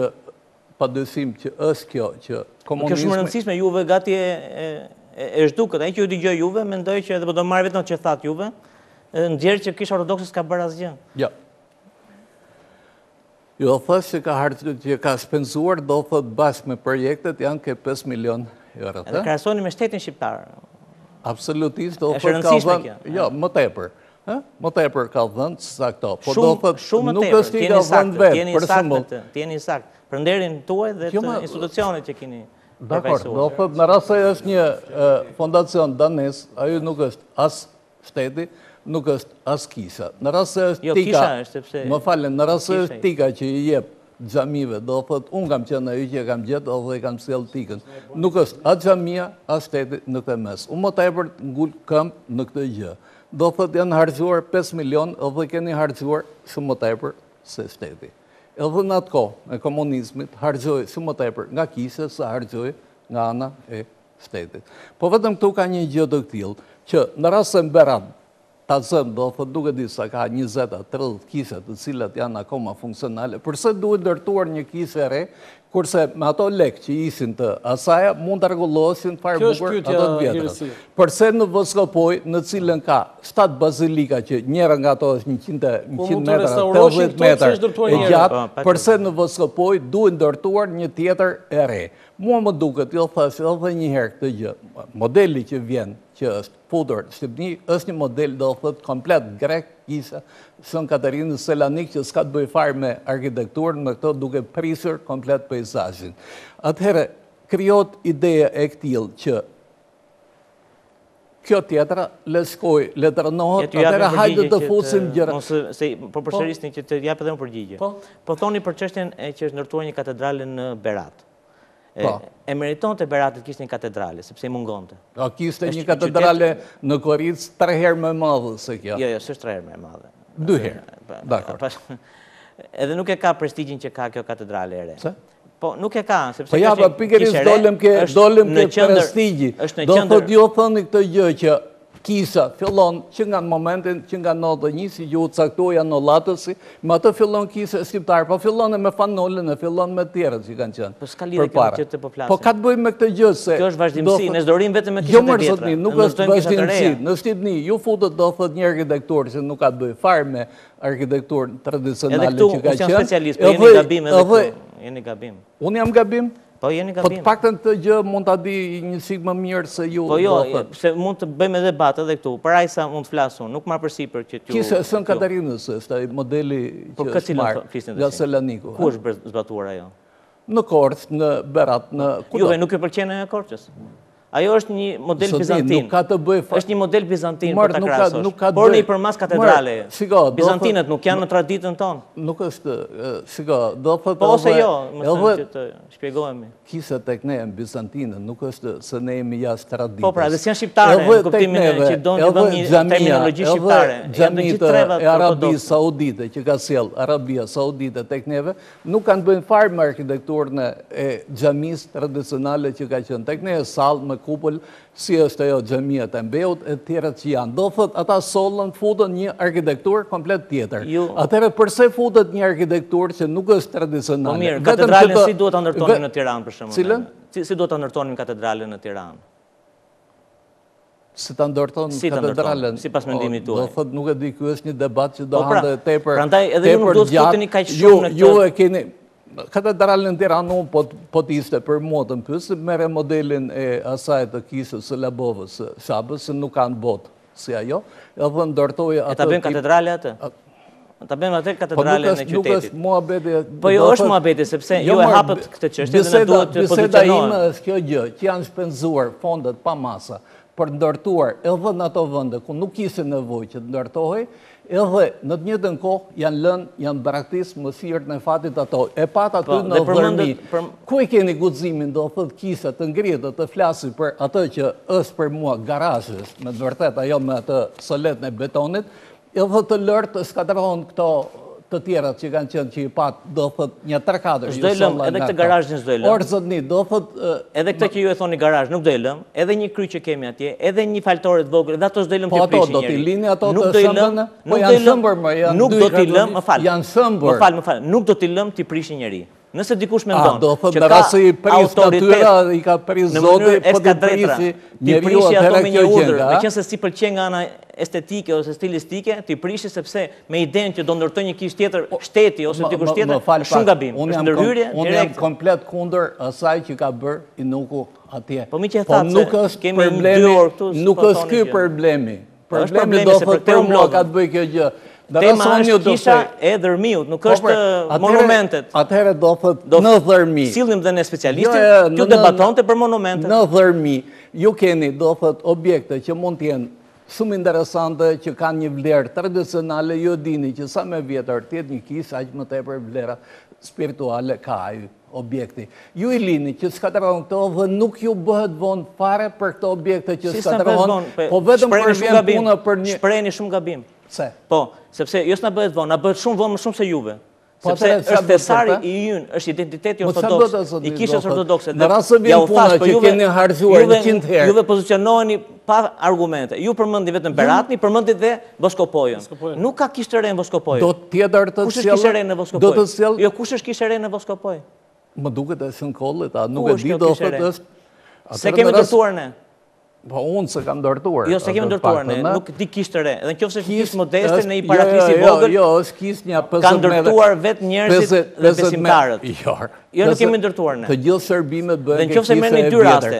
padyshim që është kjo që komunizmi... Kjo shumë e rëndësishme, juve gati e zhdukët, ai që ju dëgjoj juve, mendoj që edhe po do marr vetëm që thatë juve, nxjerr që Kisha Ortodokse s'ka bërë asgjë. Jo. Jo, thësë që ka shpenzuar, do thëtë bashkë me projektet, janë ke 5 milion euro. Edhe krahasoni me shtetin shqiptar. Absolutisht, do thëtë ka dhënë... Jo, më tepër. Më tepër ka dhënë, sa këto. Po do thëtë, nuk është i ka dhënë vetë, për shembull. Tjeni sakt, për nderin tuaj dhe të institucionit që keni përfaqësuar. Dakor, do thëtë, në rast se është një fondacion danes, ajo nuk është as shteti, nuk është as kisha. Në rast se është tika, më falen, në rast se është tika që i jep xhamive, do thot, unë kam qenë ajo që kam gjetë dhe kam sjell tikën. Nuk është as xhamia, as shteti në këtë mes. Unë më tepër ngul këmbë në këtë gjë. Do thot, janë harxuar 5 milion dhe keni harxuar shumë më tepër se shteti. edhe në atë kohë e komunizmit harxhoi shumë më tepër nga kishja se harxhoi nga ana e shtetit. Po vetëm këtu ka një gjë të tillë që në rast se Berat ta zënë, do thotë duke di sa ka 20-30 kishë të cilat janë akoma funksionale, përse duhet ndërtuar një kishë e re, kurse me ato lek që ishin të asaja, mund të rregullohesin fare bukur ato të vjetra. Përse në Voskopoj, në cilën ka 7 bazilika që njëra nga ato është 100 metra, 80 metra e gjatë, përse në Voskopoj duhet ndërtuar një tjetër e re. Mua më duket, jo thash edhe një herë këtë gjë, modeli që vjen, që është futur në Shqipëni, është një model do thot komplet grek, kisha Shën Katarinës Selanik që s'ka të bëj fare me arkitekturën, me këto duke prisur komplet peizazhin. Atëherë, krijohet ideja e këtillë që kjo tjetra le shkoj, le të rënohet, atëherë hajde të fusim gjëra. Po përsërisni që të jap edhe un përgjigje. Po thoni për çështjen e që është ndërtuar një katedrale në Berat. E meriton të Beratit kishte një katedrale, sepse i mungonte. Kishte një katedrale në Koricë 3 herë më madhe se kjo. Jo, s'është 3 herë më madhe. 2 herë. Dakor. Edhe nuk e ka prestigjin që ka kjo katedrale e re. Se? Po nuk e ka, sepse po ja, pikërisht dolëm ke prestigji. Do thotë jo thoni këtë gjë që kisha fillon që nga momentin që nga 91 si ju caktoja në Latësi, me atë fillon kisha shqiptar, po fillon e me Fanolën, e fillon me tjerët që kanë qenë. Po s'ka lidhje kjo që të po flasim. Po ka të bëjmë me këtë gjë se... Kjo është vazhdimësi, ne s'dorim vetëm me kishat e vjetra. Jo, nuk është vazhdimësi. Në Shqipni, ju futët do thot një arkitektur që nuk ka të bëjë fare me arkitektur tradicionale që ka qenë. Edhe këtu, unë jam specialist, po jeni gabim edhe këtu. Jeni gabim. Unë jam gabim? Po jeni Po gabim. të paktën të gjë mund ta di një sik më mirë se ju. Po jo, se mund të bëjmë edhe debat edhe këtu. Për aq sa mund të flas unë, nuk marr përsipër që t'ju. Kisha Shën Katarinës është ai modeli që është marrë nga Selaniku. Ku është zbatuar ajo? Në Korçë, në Berat, në kudo. Juve nuk ju pëlqen ajo Korçës? Ajo është një model bizantin. Nuk ka të bëj. Është një model bizantin për ta krahasosh. Por në i përmas katedrale. Bizantinët nuk janë në traditën tonë. Nuk është, shiko, do thotë. Po ose jo, më thënë që të shpjegohemi. Kisha tek ne në bizantinë, nuk është se ne jemi jashtë traditës. Po pra, dhe si janë shqiptare, në kuptimin që do të bëjmë një terminologji shqiptare. Janë të gjithë trevat e Arabisë Saudite që ka sjell Arabia Saudite tek neve, nuk kanë bëjnë fare me arkitekturën e xhamisë tradicionale që ka qenë tek ne, sallë me kupol, si është ajo xhamia e Mbeut e tjera që janë. Do thot ata sollën futën një arkitekturë komplet tjetër. Atëherë përse futet një arkitekturë që nuk është tradicionale? Po mirë, katedralen si duhet ta ndërtonin në Tiranë për shembull? Cilën? Si duhet ta ndërtonin katedralen në Tiranë? Si ta ndërtonin katedralen? Sipas mendimit tuaj. Do thot nuk e di, ky është një debat që do hante tepër. Prandaj edhe ju nuk duhet të futeni kaq shumë në këtë. Ju e keni katedralen në Tiranë, po t'ishte për mua të mpysë, mere modelin e asaj të kishës së Labovës, Shabës, se nuk kanë botë si ajo, edhe ndërtoja atë... E ta bëjmë katedrale atë? Ta bëjmë atë katedrale në qytetit. Nuk është muhabeti... Po jo është muhabeti, sepse ju e hapët këtë çështje dhe ne duhet të pozicionohemi. Biseda ime është kjo gjë, që janë shpenzuar fondet pa masa për ndërtuar edhe në ato vende ku nuk kishin nevojë që të ndërtohej, edhe në të njëjtën kohë janë braktisë mëshirën e fatit ato. E pat aty në Vërmi. Ku e keni guximin, do thotë kisha të ngrihet të flasi për atë që është për mua garazhesh, me të vërtetë ajo me atë soletën e betonit, edhe të lërë të skatrohen këto të tjera që kanë qenë që i pat, do thot një 3-4. S'do i lëm, edhe këtë garazhin s'do i lëm. Orë zotni, do thot... Edhe këtë që ju e thoni garazh, nuk do i lëm, edhe një kry që kemi atje, edhe një faltore të vogël, edhe ato s'do i lëm të prishin njeri. Po ato, do t'i lini ato të shëmbën? Po janë shëmbër, më janë 2 nuk do t'i lëm, më falë. Janë shëmbër. Më falë, nuk do t'i lëm t'i prishin njeri. Nëse dikush mendon do thot në rasti i pris natyra, i ka pris zoti, po t'i prisi njeriu atëherë kjo gjë. Meqense si pëlqen nga ana estetike ose stilistike, t'i prishi sepse me idenë që do ndërtoj një kishë tjetër shteti ose dikush tjetër, shumë gabim. Është ndërhyrje direkte. Unë jam komplet kundër asaj që ka bërë Inuku atje. Po mi që e thatë se kemi 2 orë këtu. Nuk është ky problemi. Problemi do thot për mua ka të bëjë kjo gjë. Tema është kisha e Dërmiut, nuk është monumentet. Atëherë do thot në Dërmi. Sillim dhe ne specialistin, ju debatonte për monumentet. Në Dërmi, ju keni do thot objekte që mund t'jenë shumë interesante, që kanë një vlerë tradicionale, ju dini që sa me vjetër tjetë një kishë, aq më tepër vlera spirituale ka ai objekti. Ju i lini që skatërojnë këto dhe nuk ju bëhet vonë fare për këto objekte që skatërojnë, po vetëm për vjen puna për një... Shprehni shumë gabim. Se? Po, sepse jo s'na bëhet vonë, na bëhet shumë vonë më shumë se juve. Sepse është thesari i ynë, është identiteti ortodoks, i kishës ortodokse. Në rast se vjen puna që keni harxuar 100 herë. Juve pozicionoheni pa argumente. Ju përmendi vetëm Beratni, përmendi dhe Voskopojën. Nuk ka kishë të re në Voskopojë. Do tjetër të kush është kishë e re në Voskopojë? Jo, kush është kishë e re në Voskopojë? Më duket e Shënkollit, nuk e di do thotë është. Se kemi ndërtuar ne. Po unë se kam ndërtuar. Jo, se kemi ndërtuar ne, nuk di kishë të re. Edhe në qoftë se kishë modeste në i parakisi vogël, jo, është kishë një 15 ka ndërtuar vetë njerëzit dhe besimtarët. Jo, nuk kemi ndërtuar ne. Të gjithë shërbimet bëhen dhe në qoftë se merrni dy raste,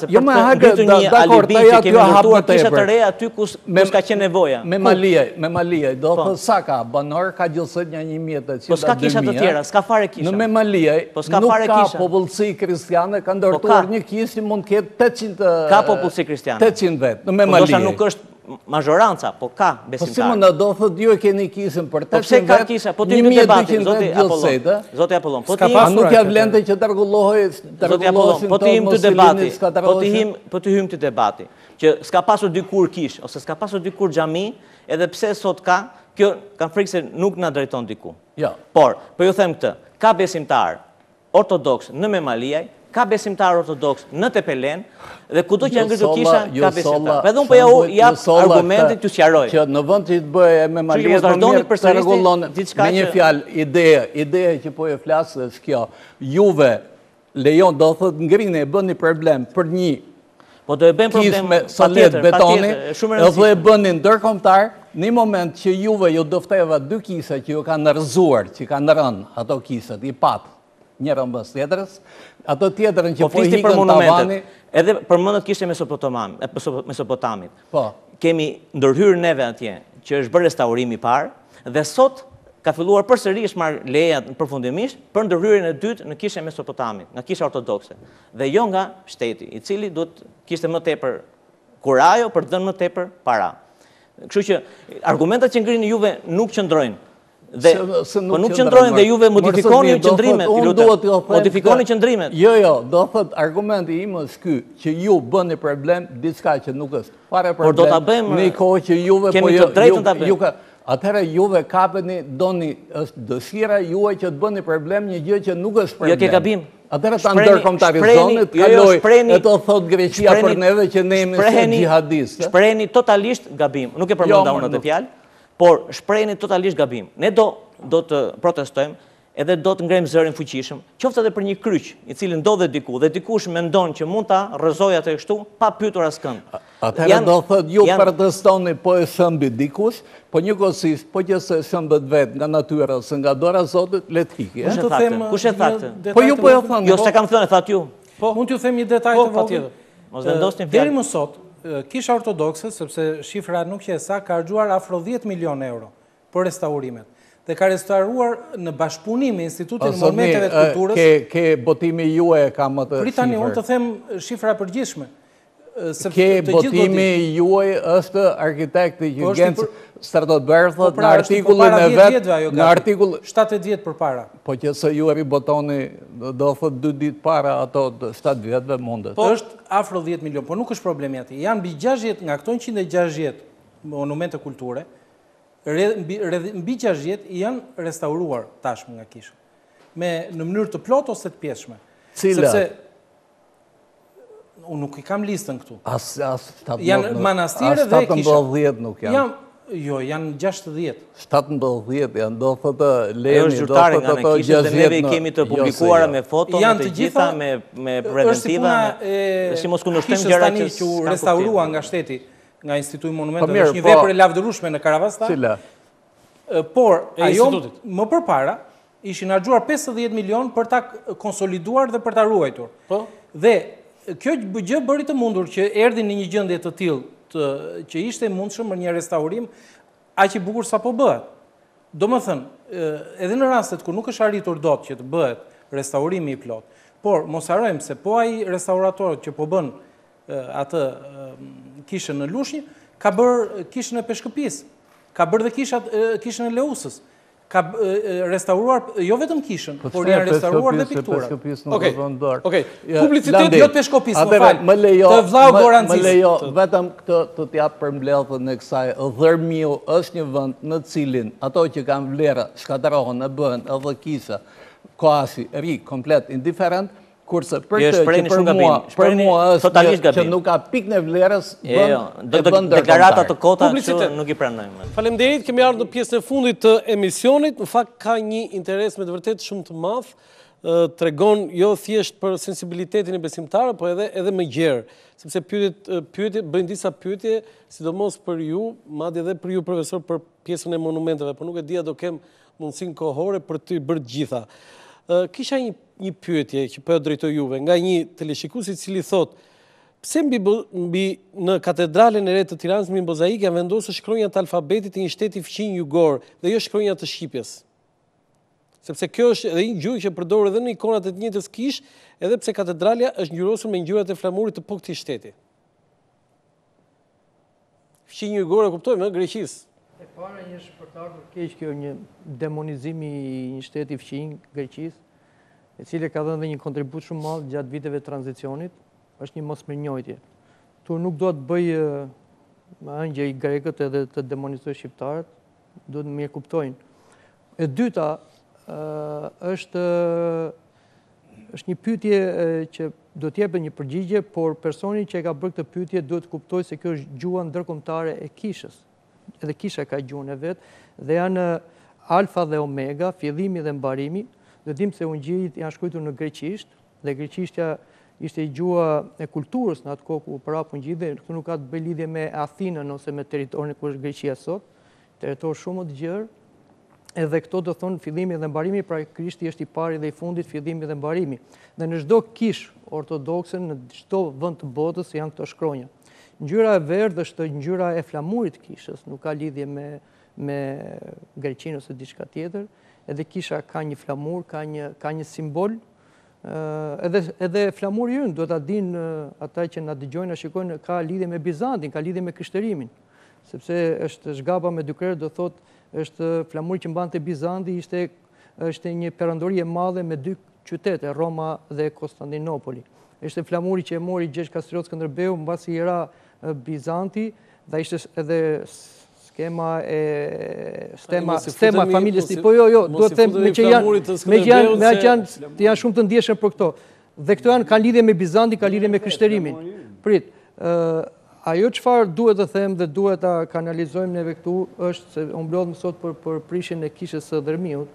për të ngritur një alibi që kemi ndërtuar kisha të reja aty ku s'ka qenë nevoja. Me Malijaj, do të sa ka banor, ka gjithsej një 1800. Po s'ka kisha të tjera, s'ka fare kisha. Në Malijaj nuk ka popullsi kristiane, ka ndërtuar një kishë mund të ketë 800 popullsi kristiane. 800 vetë, në Malijaj. Ndoshta nuk është majoranca, po ka besimtarë. Po si më në do thëtë ju e keni kisën për 800 vetë, po pse ka kisha, po të një debatin, Zoti Apollon. A nuk ja vlente që të rregullohen po të him të debati, po të hym të debati, që s'ka pasur dikur kish, ose s'ka pasur dikur xhami, edhe pse sot ka, kjo kam frikë se nuk na drejton diku. Por ju them këtë, ka besimtar ortodoks në Memalijaj, ka besimtar ortodoks në Tepelen, dhe kudo që ngritur kisha, ka besimtar. Edhe unë po jap argumentin t'ju sqaroj. Që në vend që të bëhe me Malijaj të mirë të rregullon me një fjalë, ideja që po e flasë është kjo. Juve lejon, do thotë ngrinë e bën një problem për një kisë me salet betoni, edhe e bënin ndërkombëtar, në moment që juve ju dofteva dy kisa që ju kanë rëzuar, që kanë rënë ato kisat, i patë njërën bës tjetërës, ato tjetërën që po hikën tavani. Edhe përmendët kishte Mesopotamit. Kemi ndërhyrë neve atje, që është bërë restaurimi parë, dhe sot ka filluar përsëri marrë leja përfundimisht për ndërhyrjen e dytë në kishën Mesopotamit, nga kisha ortodokse. Dhe jo nga shteti, i cili duhet kishte më tepër kurajo për të dhënë më tepër para. Kështu që argumentat që ngrini juve nuk qëndrojnë. Po nuk qëndrojnë dhe juve modifikoni qëndrimet. Modifikoni qëndrimet. Jo, do thët argumenti im është ky, që ju bëni problem, diçka që nuk është fare problem. Por do ta bëjmë, në kohë që juve kemi të drejtën ta bëjmë. Atëherë juve kapeni, doni, është dëshira juaj që të bëni problem një gjë që nuk është problem. Jo, ke gabim. Atëherë ta ndërkombëtarizonit, kaloj e të thot Greqia për neve që ne jemi se gjihadistë. Shprehni totalisht gabim. Nuk e përmenda unë atë fjalë. Por shprehni totalisht gabim. Ne do të protestojmë, edhe do të ngrejmë zërin fuqishëm, qoftë edhe për një kryq, i cili ndodhet diku, dhe dikush mendon që mund ta rrëzojë atë kështu, pa pyetur askënd. Atëherë do thotë ju protestoni po e shëmbi dikush, po njëkohësisht po që se shëmbet vetë nga natyra ose nga dora e Zotit, le të hiqë. Kush e thaktë? Po ju po e thonë. Jo, se kam thënë, e thatë ju. Po, mund t'ju them një detaj të vogël. Mos vendosni fjalë. Deri më sot, kisha ortodokse, sepse shifra nuk që e sa, ka harxuar afro 10 milion euro për restaurimet. Dhe ka restauruar në bashkëpunim me Institutin e Monumenteve të Kulturës. Ke botimi juaj ka më të shifrë. Pritani, unë të them shifra përgjithshme. Ke botimi juaj është arkitekti që Genç Stratosberg thot në artikullin e vetë, në artikull 70 vjet përpara. Po që se ju e ribotoni, do thot 2 ditë para ato 7 vjetëve mundet. Po është afro 10 milion, po nuk është problemi ati. Janë mbi 60 nga këto 160 monumente kulture, mbi 60 janë restauruar tashmë nga kisha. Në mënyrë të plot ose të pjeshme. Cila? Unë nuk i kam listën këtu. Janë manastire dhe kisha. 17 nuk janë. Jo, janë 60. 17 janë, do thëtë leni, do thëtë ato 60. Dhe neve i kemi të publikuara me foto, me të gjitha, me preventiva, si mos kundërshtojmë gjëra që u restaurua nga shteti, nga Instituti i Monumenteve, është një vepër e lavdërueshme në Karavastar. Cila? Por, ajo më përpara ishin harxuar 50 milion për ta konsoliduar dhe për ta ruajtur. Dhe kjo gjë bëri të mundur që erdhi në një gjendje të tillë që ishte mundshëm për një restaurim aq i bukur sa po bëhet. Domethënë, edhe në rastet ku nuk është arritur dot që të bëhet restaurimi i plot, por mos harrojmë se po ai restaurator që po bën atë kishën në Lushnjë, ka bërë kishën e Peshkëpisë, ka bërë dhe kishën e Leusës, ka restauruar jo vetëm kishën, por janë restauruar dhe pikturat. Okej, publicitet jo të Peshkopis, më falë, të vlau Gorancis. Më lejo, vetëm të t'jap për mbledhën e kësaj, Dhërmiu është një vend në cilin ato që kanë vlera shkatërohen e bëhen edhe kisha, koasi, ri, komplet indiferent, kurse për të që për mua është që nuk ka pik në vlerës, deklarata të kota që nuk i pranojmë. Faleminderit, kemi ardhur në pjesën e fundit të emisionit. Në fakt ka një interes me të vërtet shumë të madh, tregon jo thjesht për sensibilitetin e besimtarëve, por edhe më gjerë, sepse pyetje bëjnë disa pyetje, sidomos për ju, madje edhe për ju profesor për pjesën e monumenteve, por nuk e dia do kem mundësinë kohore për të bërë gjitha. Kisha një pyetje që po e drejtoj juve nga një teleshikues i cili thot: pse në katedralen e re të Tiranës mbi mozaik janë vendosur shkronjat të alfabetit të një shteti fqinj jugor dhe jo shkronjat të shqipjes? Sepse kjo është edhe një gjuhë që përdoret edhe në ikonat e të njëjtës kish, edhe pse katedralja është ngjyrosur me ngjyrat e flamurit të këtij shteti. Fqinj jugor e kuptojmë, Greqisë. E para një shpërtar keq kjo një demonizimi i një shteti fqinj Greqisë, e cili ka dhënë një kontribut shumë madh gjatë viteve të tranzicionit, është një mosmirnjojtje. Tu nuk do të bëj angjë i grekët edhe të demonizoj shqiptarët, duhet të mirë kuptojnë. E dyta është një pyetje që do të jepet një përgjigje, por personi që e ka bërë këtë pyetje duhet të kuptojë se kjo është gjuha ndërkombëtare e kishës. Edhe kisha ka gjuhën e vet dhe janë alfa dhe omega, fillimi dhe mbarimi. Do dim se Ungjillit janë shkruar në greqisht dhe greqishtja ishte gjuha e kulturës në atë kohë ku prap Ungjilli, këtu nuk ka të bëjë lidhje me Athinën ose me territorin ku është Greqia sot, territor shumë të gjerë. Edhe këto do thonë fillimi dhe mbarimi, pra Krishti është i pari dhe i fundit, fillimi dhe mbarimi. Dhe në çdo kish ortodokse, në çdo vend të botës janë këto shkronja. Ngjyra e verdhë është ngjyra e flamurit të kishës, nuk ka lidhje me Greqinë ose diçka tjetër. Edhe kisha ka një flamur, ka një simbol, edhe flamuri ynë, do ta dinë ata që na dëgjojnë, na shikojnë, ka lidhje me Bizantin, ka lidhje me krishtërimin. Sepse është zgaba me dy krerë, do thotë është flamuri që mbante Bizanti, është një perandori e madhe me dy qytete, Roma dhe Konstantinopoli. Ishte flamuri që e mori Gjergj Kastriot Skënderbeu mbasi i ra Bizanti, dhe ishte edhe stema familjes ti. Po jo, duhet të them me që janë shumë të ndjeshëm për këto. Dhe këto kanë lidhje me Bizantin, kanë lidhje me krishtërimin. Prit, ajo çfarë duhet të them dhe duhet ta kanalizojmë neve këtu është se u mblodhëm sot për prishjen e kishës së Dhërmiut.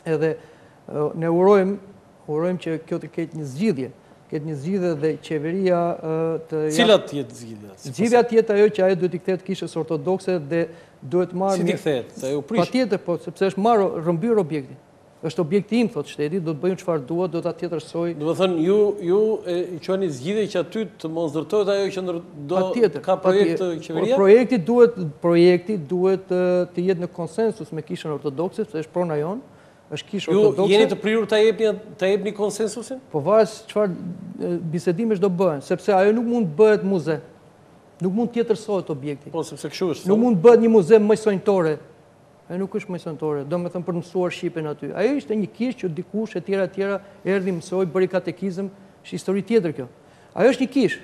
Edhe ne urojmë që kjo të ketë një zgjidhje. Ketë një zgjidhje dhe qeveria të... Cilat jetë zgjidhja? Zgjidhja tjetë ajo që ajo duhet i kthehet kishës ortodokse dhe duhet marrë... Si t'i kthehet? Se ajo prish? Patjetër, po, sepse është marrë rrëmbyer objekti. Është objekti im, thot shteti, do të bëjmë çfarë duhet, do ta tjetërsoj. Do të thënë ju e quani zgjidhje që aty të mos ndërtohet ajo që do ka projekt qeveria? Projekti duhet të jetë në konsensus me kishën ortodokse, sepse është prona jonë. Është kishë ortodokse. Ju jeni të prirur ta jepni konsensusin? Po varet çfarë bisedimesh do bëhen, sepse ajo nuk mund bëhet muze. Nuk mund tjetërsohet objekti. Po, sepse kështu është. Nuk mund bëhet një muze mësonjtore. Ajo nuk është mësonjtore, domethënë për të mësuar shqipen aty. Ajo ishte një kishë që dikush e tjera erdhi mësoi, bëri katekizëm, është histori tjetër kjo. Ajo është një kishë.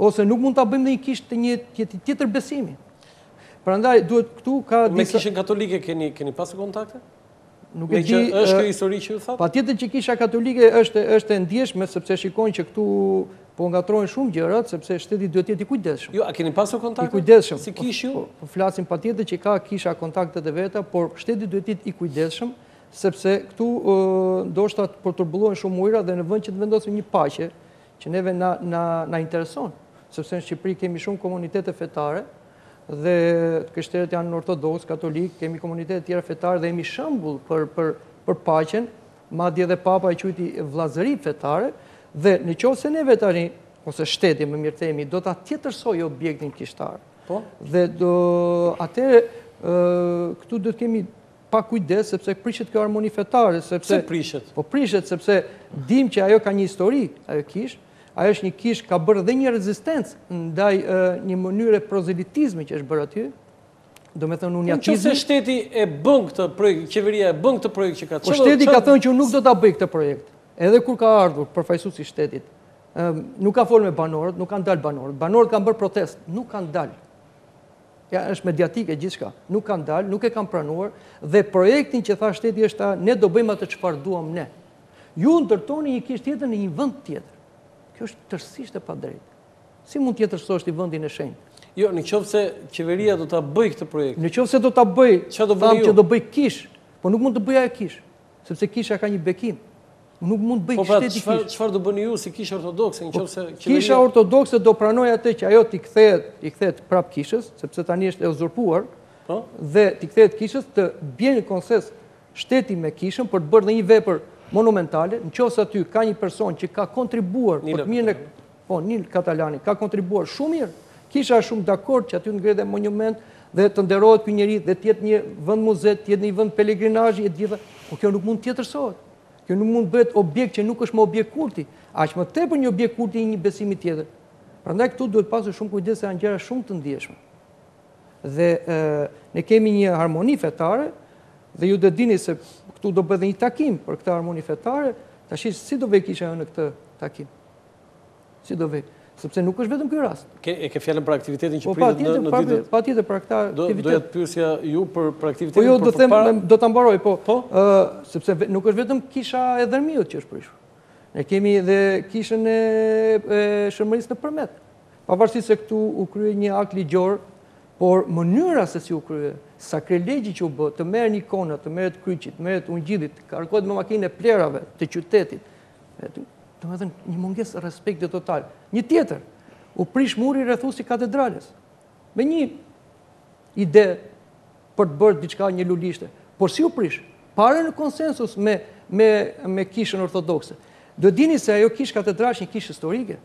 Ose nuk mund ta bëjmë në një kishë të një tjetër besimi. Prandaj duhet këtu ka me kishën katolike keni pasur kontakte? Nuk e di, është kjo histori që ju thatë? Patjetër që kisha katolike është e ndjeshme, sepse shikojnë që këtu po ngatrojnë shumë gjërat, sepse shteti duhet të jetë i kujdesshëm. Jo, a keni pasur kontakte? I kujdesshëm. Si kish ju? Po flasim patjetër që ka kisha kontaktet e veta, por shteti duhet të jetë i kujdesshëm, sepse këtu ndoshta po turbullojnë shumë ujëra dhe në vend që të vendosim një paqe, që neve na intereson, sepse në Shqipëri kemi shumë komunitete fetare, dhe krishterët janë ortodoks, katolik, kemi komunitete tjera fetare dhe jemi shembull për paqen, madje edhe Papa e quajti vllazëri fetare, dhe nëse neve tani ose shteti, më mirë themi, do ta tjetërsojë objektin kishtar. Po. Dhe atëherë këtu do të kemi pa kujdes sepse prishet kjo harmoni fetare, sepse prishet. Po prishet sepse dim që ajo ka një histori, ajo kish. Ajo është një kish, ka bërë dhe një rezistencë ndaj një mënyre prozelitizmi që është bërë aty. do me thënë Nëse shteti e bën këtë projekt, qeveria e bën këtë projekt që ka Po shteti ka thënë që nuk do ta bëj këtë projekt. Edhe kur ka ardhur përfaqësuesi i shtetit, nuk ka folur me banorët, nuk kanë dalë banorët. Banorët kanë bërë protestë, nuk kanë dalë. Ja, është mediatike gjithçka. Nuk kanë dalë, nuk e kanë pranuar dhe projektin që tha shteti është ne do bëjmë atë çfarë duam ne. Ju ndërtoni një kishë tjetër në një vend tjetër. Kjo është tërësisht e padrejtë. Si mund tjetërsosh ti vendin e shenjtë? Jo, në qoftë se qeveria do ta bëj këtë projekt. Në qoftë se do ta bëj, thamë që do bëj kish, po nuk mund të bëj ajo kish, sepse kisha ka një bekim. Nuk mund të bëj shteti kish. Çfarë do bëni ju si kishë ortodokse në qoftë se qeveria? Kisha ortodokse do pranoj atë që ajo i kthehet prap kishës, sepse tani është e uzurpuar, dhe i kthehet kishës të bjen në konses shteti me kishën për të bërë një vepër monumentale, në qoftë se aty ka një person që ka kontribuar për të mirën Nil Katalani, ka kontribuar shumë mirë. Kisha shumë dakord që aty ngrihet monument dhe të nderohet ky njeri dhe të jetë një vend muze, të jetë një vend pelegrinazhi e gjitha, por kjo nuk mund të tjetërsohet. Kjo nuk mund bëhet objekt që nuk është më objekt kulti, aq më tepër një objekt kulti i një besimi tjetër. Prandaj këtu duhet pasur shumë kujdes se janë gjëra shumë të ndjeshme. Dhe ne kemi një harmoni fetare dhe ju do dini se këtu do bëhet një takim për këtë harmoni fetare, tash si do vej kisha në këtë takim? Si do vej? Sepse nuk është vetëm ky rast. E ke fjalën për aktivitetin që pritet në ditët. Patjetër për këtë aktivitet. Do jetë pyesja ju për aktivitetin. Po jo, do them, do ta mbaroj, sepse nuk është vetëm kisha e Dërmiut që është prishur. Ne kemi edhe kishën e Shërmërisë në Përmet. Pavarësisht se këtu u krye një akt ligjor, por mënyra se si u krye, sakrilegji që u bë, të merren ikona, të merret kryqit, të merret ungjillit, karkohet me makinë e plerave të qytetit. Domethënë një mungesë respekti total. Një tjetër, u prish muri rrethues i katedrales. Me një ide për të bërë diçka një lulishte. Por si u prish? Pare në konsensus me kishën ortodokse. Do dini se ajo kishë katedrale është një kishë historike,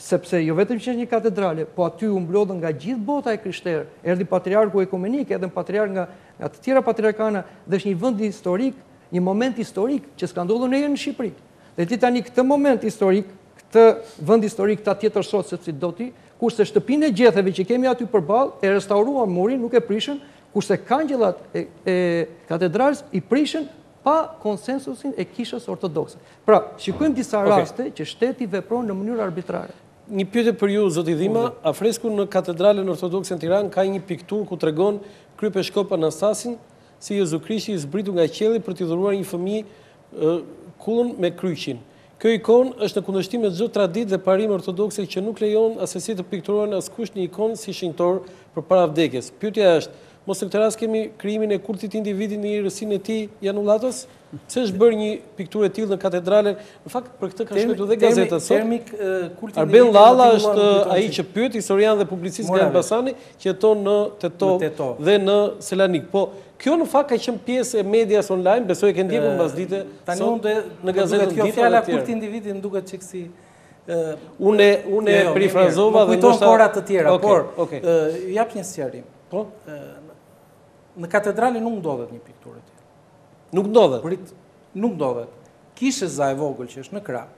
sepse jo vetëm që është një katedrale, po aty u mblodhën nga gjithë bota e krishterë. Erdhi patriarku ekumenik, edhe patriark nga të tjera patriarkana, dhe është një vend historik, një moment historik që s'ka ndodhur ndonjëherë në Shqipëri. Dhe ti tani këtë moment historik, këtë vend historik ta tjetërsot se si do ti, kurse shtëpinë e gjetheve që kemi aty përballë e restauruan murin, nuk e prishën, kurse kangjillat e katedrales i prishën pa konsensusin e kishës ortodokse. Pra, shikojmë disa raste që shteti vepron në mënyrë arbitrare. Një pyetje për ju, zoti Dhima, afresku në katedralen ortodokse në Tiranë ka një pikturë ku tregon kryepeshkop Anastasin si Jezu Krishti i zbritur nga qielli për t'i dhuruar një fëmijë kullën me kryqin. Kjo ikon është në kundërshtim me çdo traditë dhe parim ortodokse që nuk lejon asesi të pikturohen askush një ikon si shenjtor përpara vdekjes. Pyetja është, mos në këtë rast kemi krijimin e kultit të individit në errësinë e tij Janullatos? Pse është bërë një pikturë e tillë në katedrale? Në fakt për këtë ka shkruar edhe gazeta sot. Arben Llalla është ai që pyet, historian dhe publicist nga Elbasani, që jeton në Teto dhe në Selanik. Po kjo në fakt ka qenë pjesë e medias online, besoj e ke ndjekur mbasdite sot në gazetën Kjo fjala kulti individit më duket çiksi unë perifrazova dhe ndoshta kora të tjera, por jap një sqarim. Po në katedrale nuk ndodhet një pikturë. Nuk ndodhet? Nuk ndodhet. Kishëza e vogël që është në krah,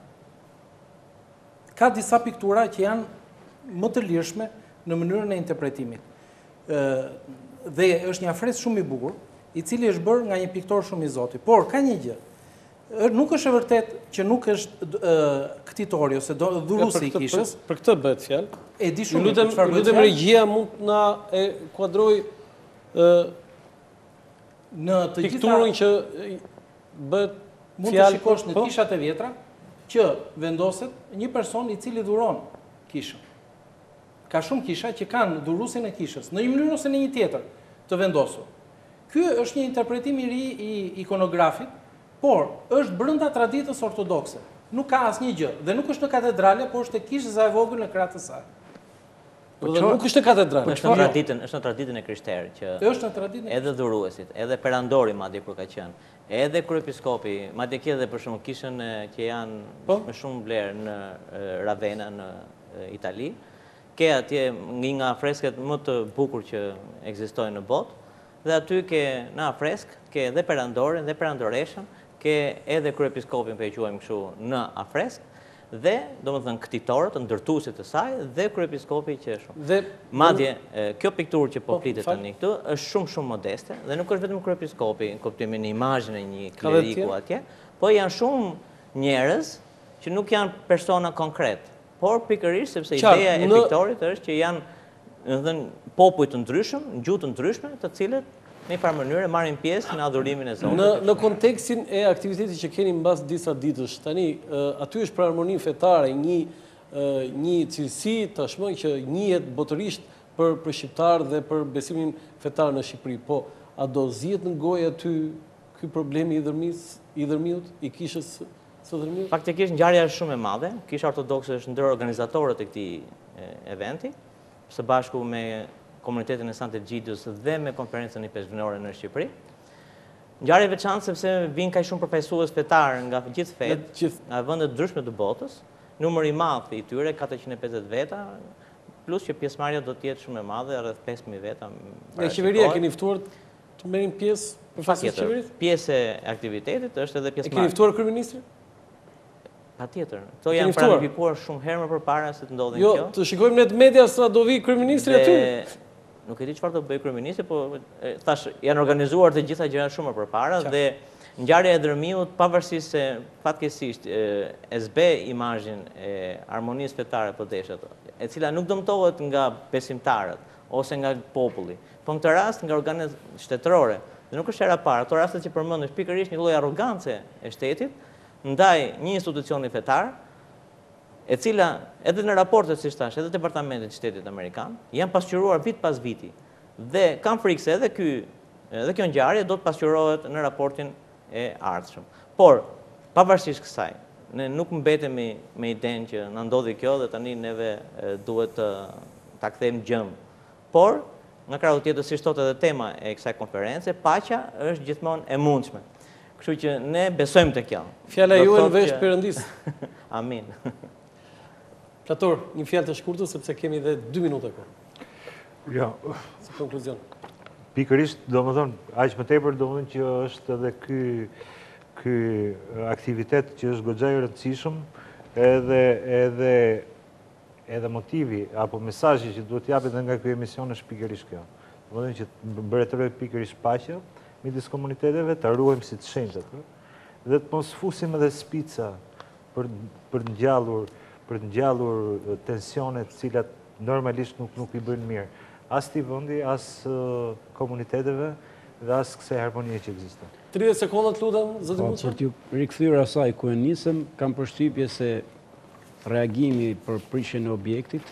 ka disa piktura që janë më të lirshme në mënyrën e interpretimit. Dhe është një afres shumë i bukur, i cili është bërë nga një piktor shumë i zoti. Por, ka një gjë. Nuk është e vërtet që nuk është këtitori ose dhurusi i kishës. Për këtë bëhet fjalë. E di shumë çfarë bëhet. Lutem regjia mund na e kuadroj në të pikturën që bëhet mund të shikosh në kishat e vjetra që vendoset një person i cili dhuron kishën. Ka shumë kisha që kanë dhurusin e kishës, në një mënyrë ose në një tjetër të vendosur. Ky është një interpretim i ri i ikonografit, por është brenda traditës ortodokse. Nuk ka asnjë gjë dhe nuk është në katedrale, por është e kishëza e vogël në krah të saj. Dhe nuk është në katedrale. Është në traditën e krishterë që është në traditën edhe dhuruesit, edhe perandori madje kur ka qenë, edhe kryepiskopi, madje ke edhe për shembull kishën që janë me shumë vlerë në Ravenna në Itali. Ke atje një nga fresket më të bukur që ekzistojnë në botë, dhe aty ke në afresk, ke edhe perandorin dhe perandoreshën, ke edhe kryepiskopin, për e quajmë kështu, në afresk, dhe, domethënë, këtitorët, ndërtuesit e saj dhe kryepiskopi që është shumë. Madje, kjo pikturë që po flitet tani këtu është shumë modeste dhe nuk është vetëm kryepiskopi në kuptimin e imazhin e një kleriku atje, po janë shumë njerëz që nuk janë persona konkret, por pikërisht sepse ideja e piktorit është që janë popull të ndryshëm, gjuhë të ndryshme, të cilët në një farë mënyrë marrin pjesë në adhurimin e Zotit. Në kontekstin e aktivitetit që keni mbas disa ditësh, tani aty është për harmoninë fetare një cilësi tashmë që njihet botërisht për shqiptar dhe për besimin fetar në Shqipëri. Po, a do zihet në gojë aty ky problemi i dërmiut, i kishës së dërmiut? Faktikisht ngjarja është shumë e madhe. Kisha Ortodokse është ndër organizatorët e këtij eventi, së bashku me komunitetin e Sant Egjidius dhe me konferencën e pesëdhënore në Shqipëri. Ngjarje veçantë sepse vinë kaq shumë përfaqësues fetar nga gjithë fetë, nga vende të ndryshme të botës, numër i madh i tyre 450 veta, plus që pjesëmarrja do të jetë shumë e madhe, rreth 5000 veta. Nga qeveria keni ftuar të merrin pjesë përfaqësues të qeverisë? Pjesë e aktivitetit është edhe pjesëmarrje. E keni ftuar kryeministrin? Patjetër. Këto janë planifikuar shumë herë më përpara se të ndodhin kjo. Jo, të shikojmë ne të media sa do vi kryeministri aty. Nuk e di çfarë do bëj kryeministri, po thash janë organizuar të gjitha gjërat shumë më përpara dhe ngjarja e dërmiut, pavarësisht se fatkeqësisht e zbe imazhin e harmonisë fetare po deshet, e cila nuk dëmtohet nga besimtarët ose nga populli, po në këtë rast nga organet shtetërore. Dhe nuk është hera e parë, ato rastet që përmendesh pikërisht një lloj arrogancë e shtetit ndaj një institucioni fetar, e cila edhe në raportet, si thash, edhe Departamentit të Shtetit Amerikan, janë pasqyruar vit pas viti. Dhe kam frikë se edhe kjo ngjarje do të pasqyrohet në raportin e ardhshëm. Por, pavarësisht kësaj, ne nuk mbetemi me idenë që na ndodhi kjo dhe tani neve duhet ta kthejmë gjëm. Por, nga krau tjetër, si thot edhe tema e kësaj konference, paqja është gjithmonë e mundshme. Kështu që ne besojmë te kjo. Fjala juaj në vesh Perëndis. Amin. Plator, një fjalë të shkurtër sepse kemi edhe 2 minuta kohë. Jo. Si konkluzion. Pikërisht, domethënë, aq më tepër domethënë që është edhe ky aktivitet që është goxha i rëndësishëm, edhe motivi apo mesazhi që duhet japet nga ky emision është pikërisht kjo. Domethënë që mbretëroj pikërisht paqja midis komuniteteve, ta ruajmë si të shenjtat, dhe të mos fusim edhe spica për ngjallur tensione të cilat normalisht nuk i bëjnë mirë. As t'i vendi, as komuniteteve dhe as kësaj harmonie që ekziston. 30 sekonda të lutem, zoti Muça. Për t'ju rikthyer asaj ku e nisëm, kam përshtypje se reagimi për prishjen e objektit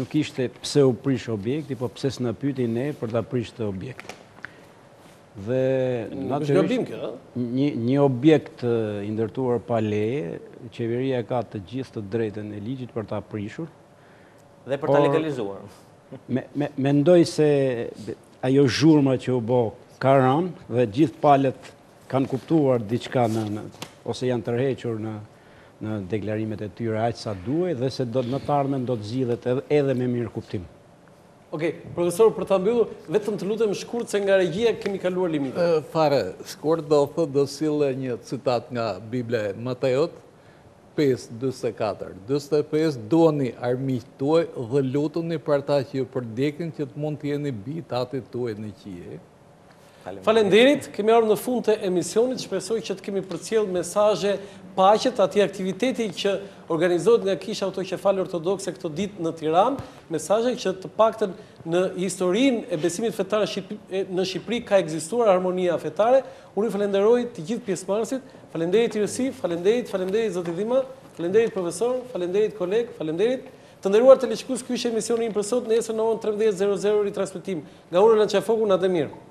nuk ishte pse u prish objekti, po pse s'na pyeti ne për ta prishur objektin. Dhe natyrisht një objekt i ndërtuar pa leje, qeveria ka të gjithë të drejtën e ligjit për ta prishur dhe për ta legalizuar. Mendoj se ajo zhurma që u bë ka rënë dhe gjithë palët kanë kuptuar diçka ose janë tërhequr në deklarimet e tyre aq sa duhet dhe se në të ardhmen do të zgjidhet edhe me mirë kuptim. Okej, profesor, për ta mbyllur, vetëm të lutem shkurt se nga regjia kemi kaluar limitin. Fare, shkurt do sille një citat nga Bibla e Mateut, 5:24. 45 duani armiqt tuaj dhe lutuni për ata që ju përdjekin që të mund të jeni bijtë atit tuaj në qije. Faleminderit, kemi ardhur në fund të emisionit, shpresoj që të kemi përcjell mesazhe paqe të atij aktiviteti që organizohet nga Kisha Autoqefale Ortodokse këtë ditë në Tiranë, mesazhe që të paktën në historinë e besimit fetar në Shqipëri ka ekzistuar harmonia fetare. Unë falenderoj të gjithë pjesëmarrësit, falenderit Irsi, falenderit zoti Dhima, falenderit profesor, falenderit koleg, falenderit. Të nderuar teleshikues, ky është emisioni im për sot, nesër në orën 13:00 ritransmetim. Nga unë Lançafoku, natë mirë.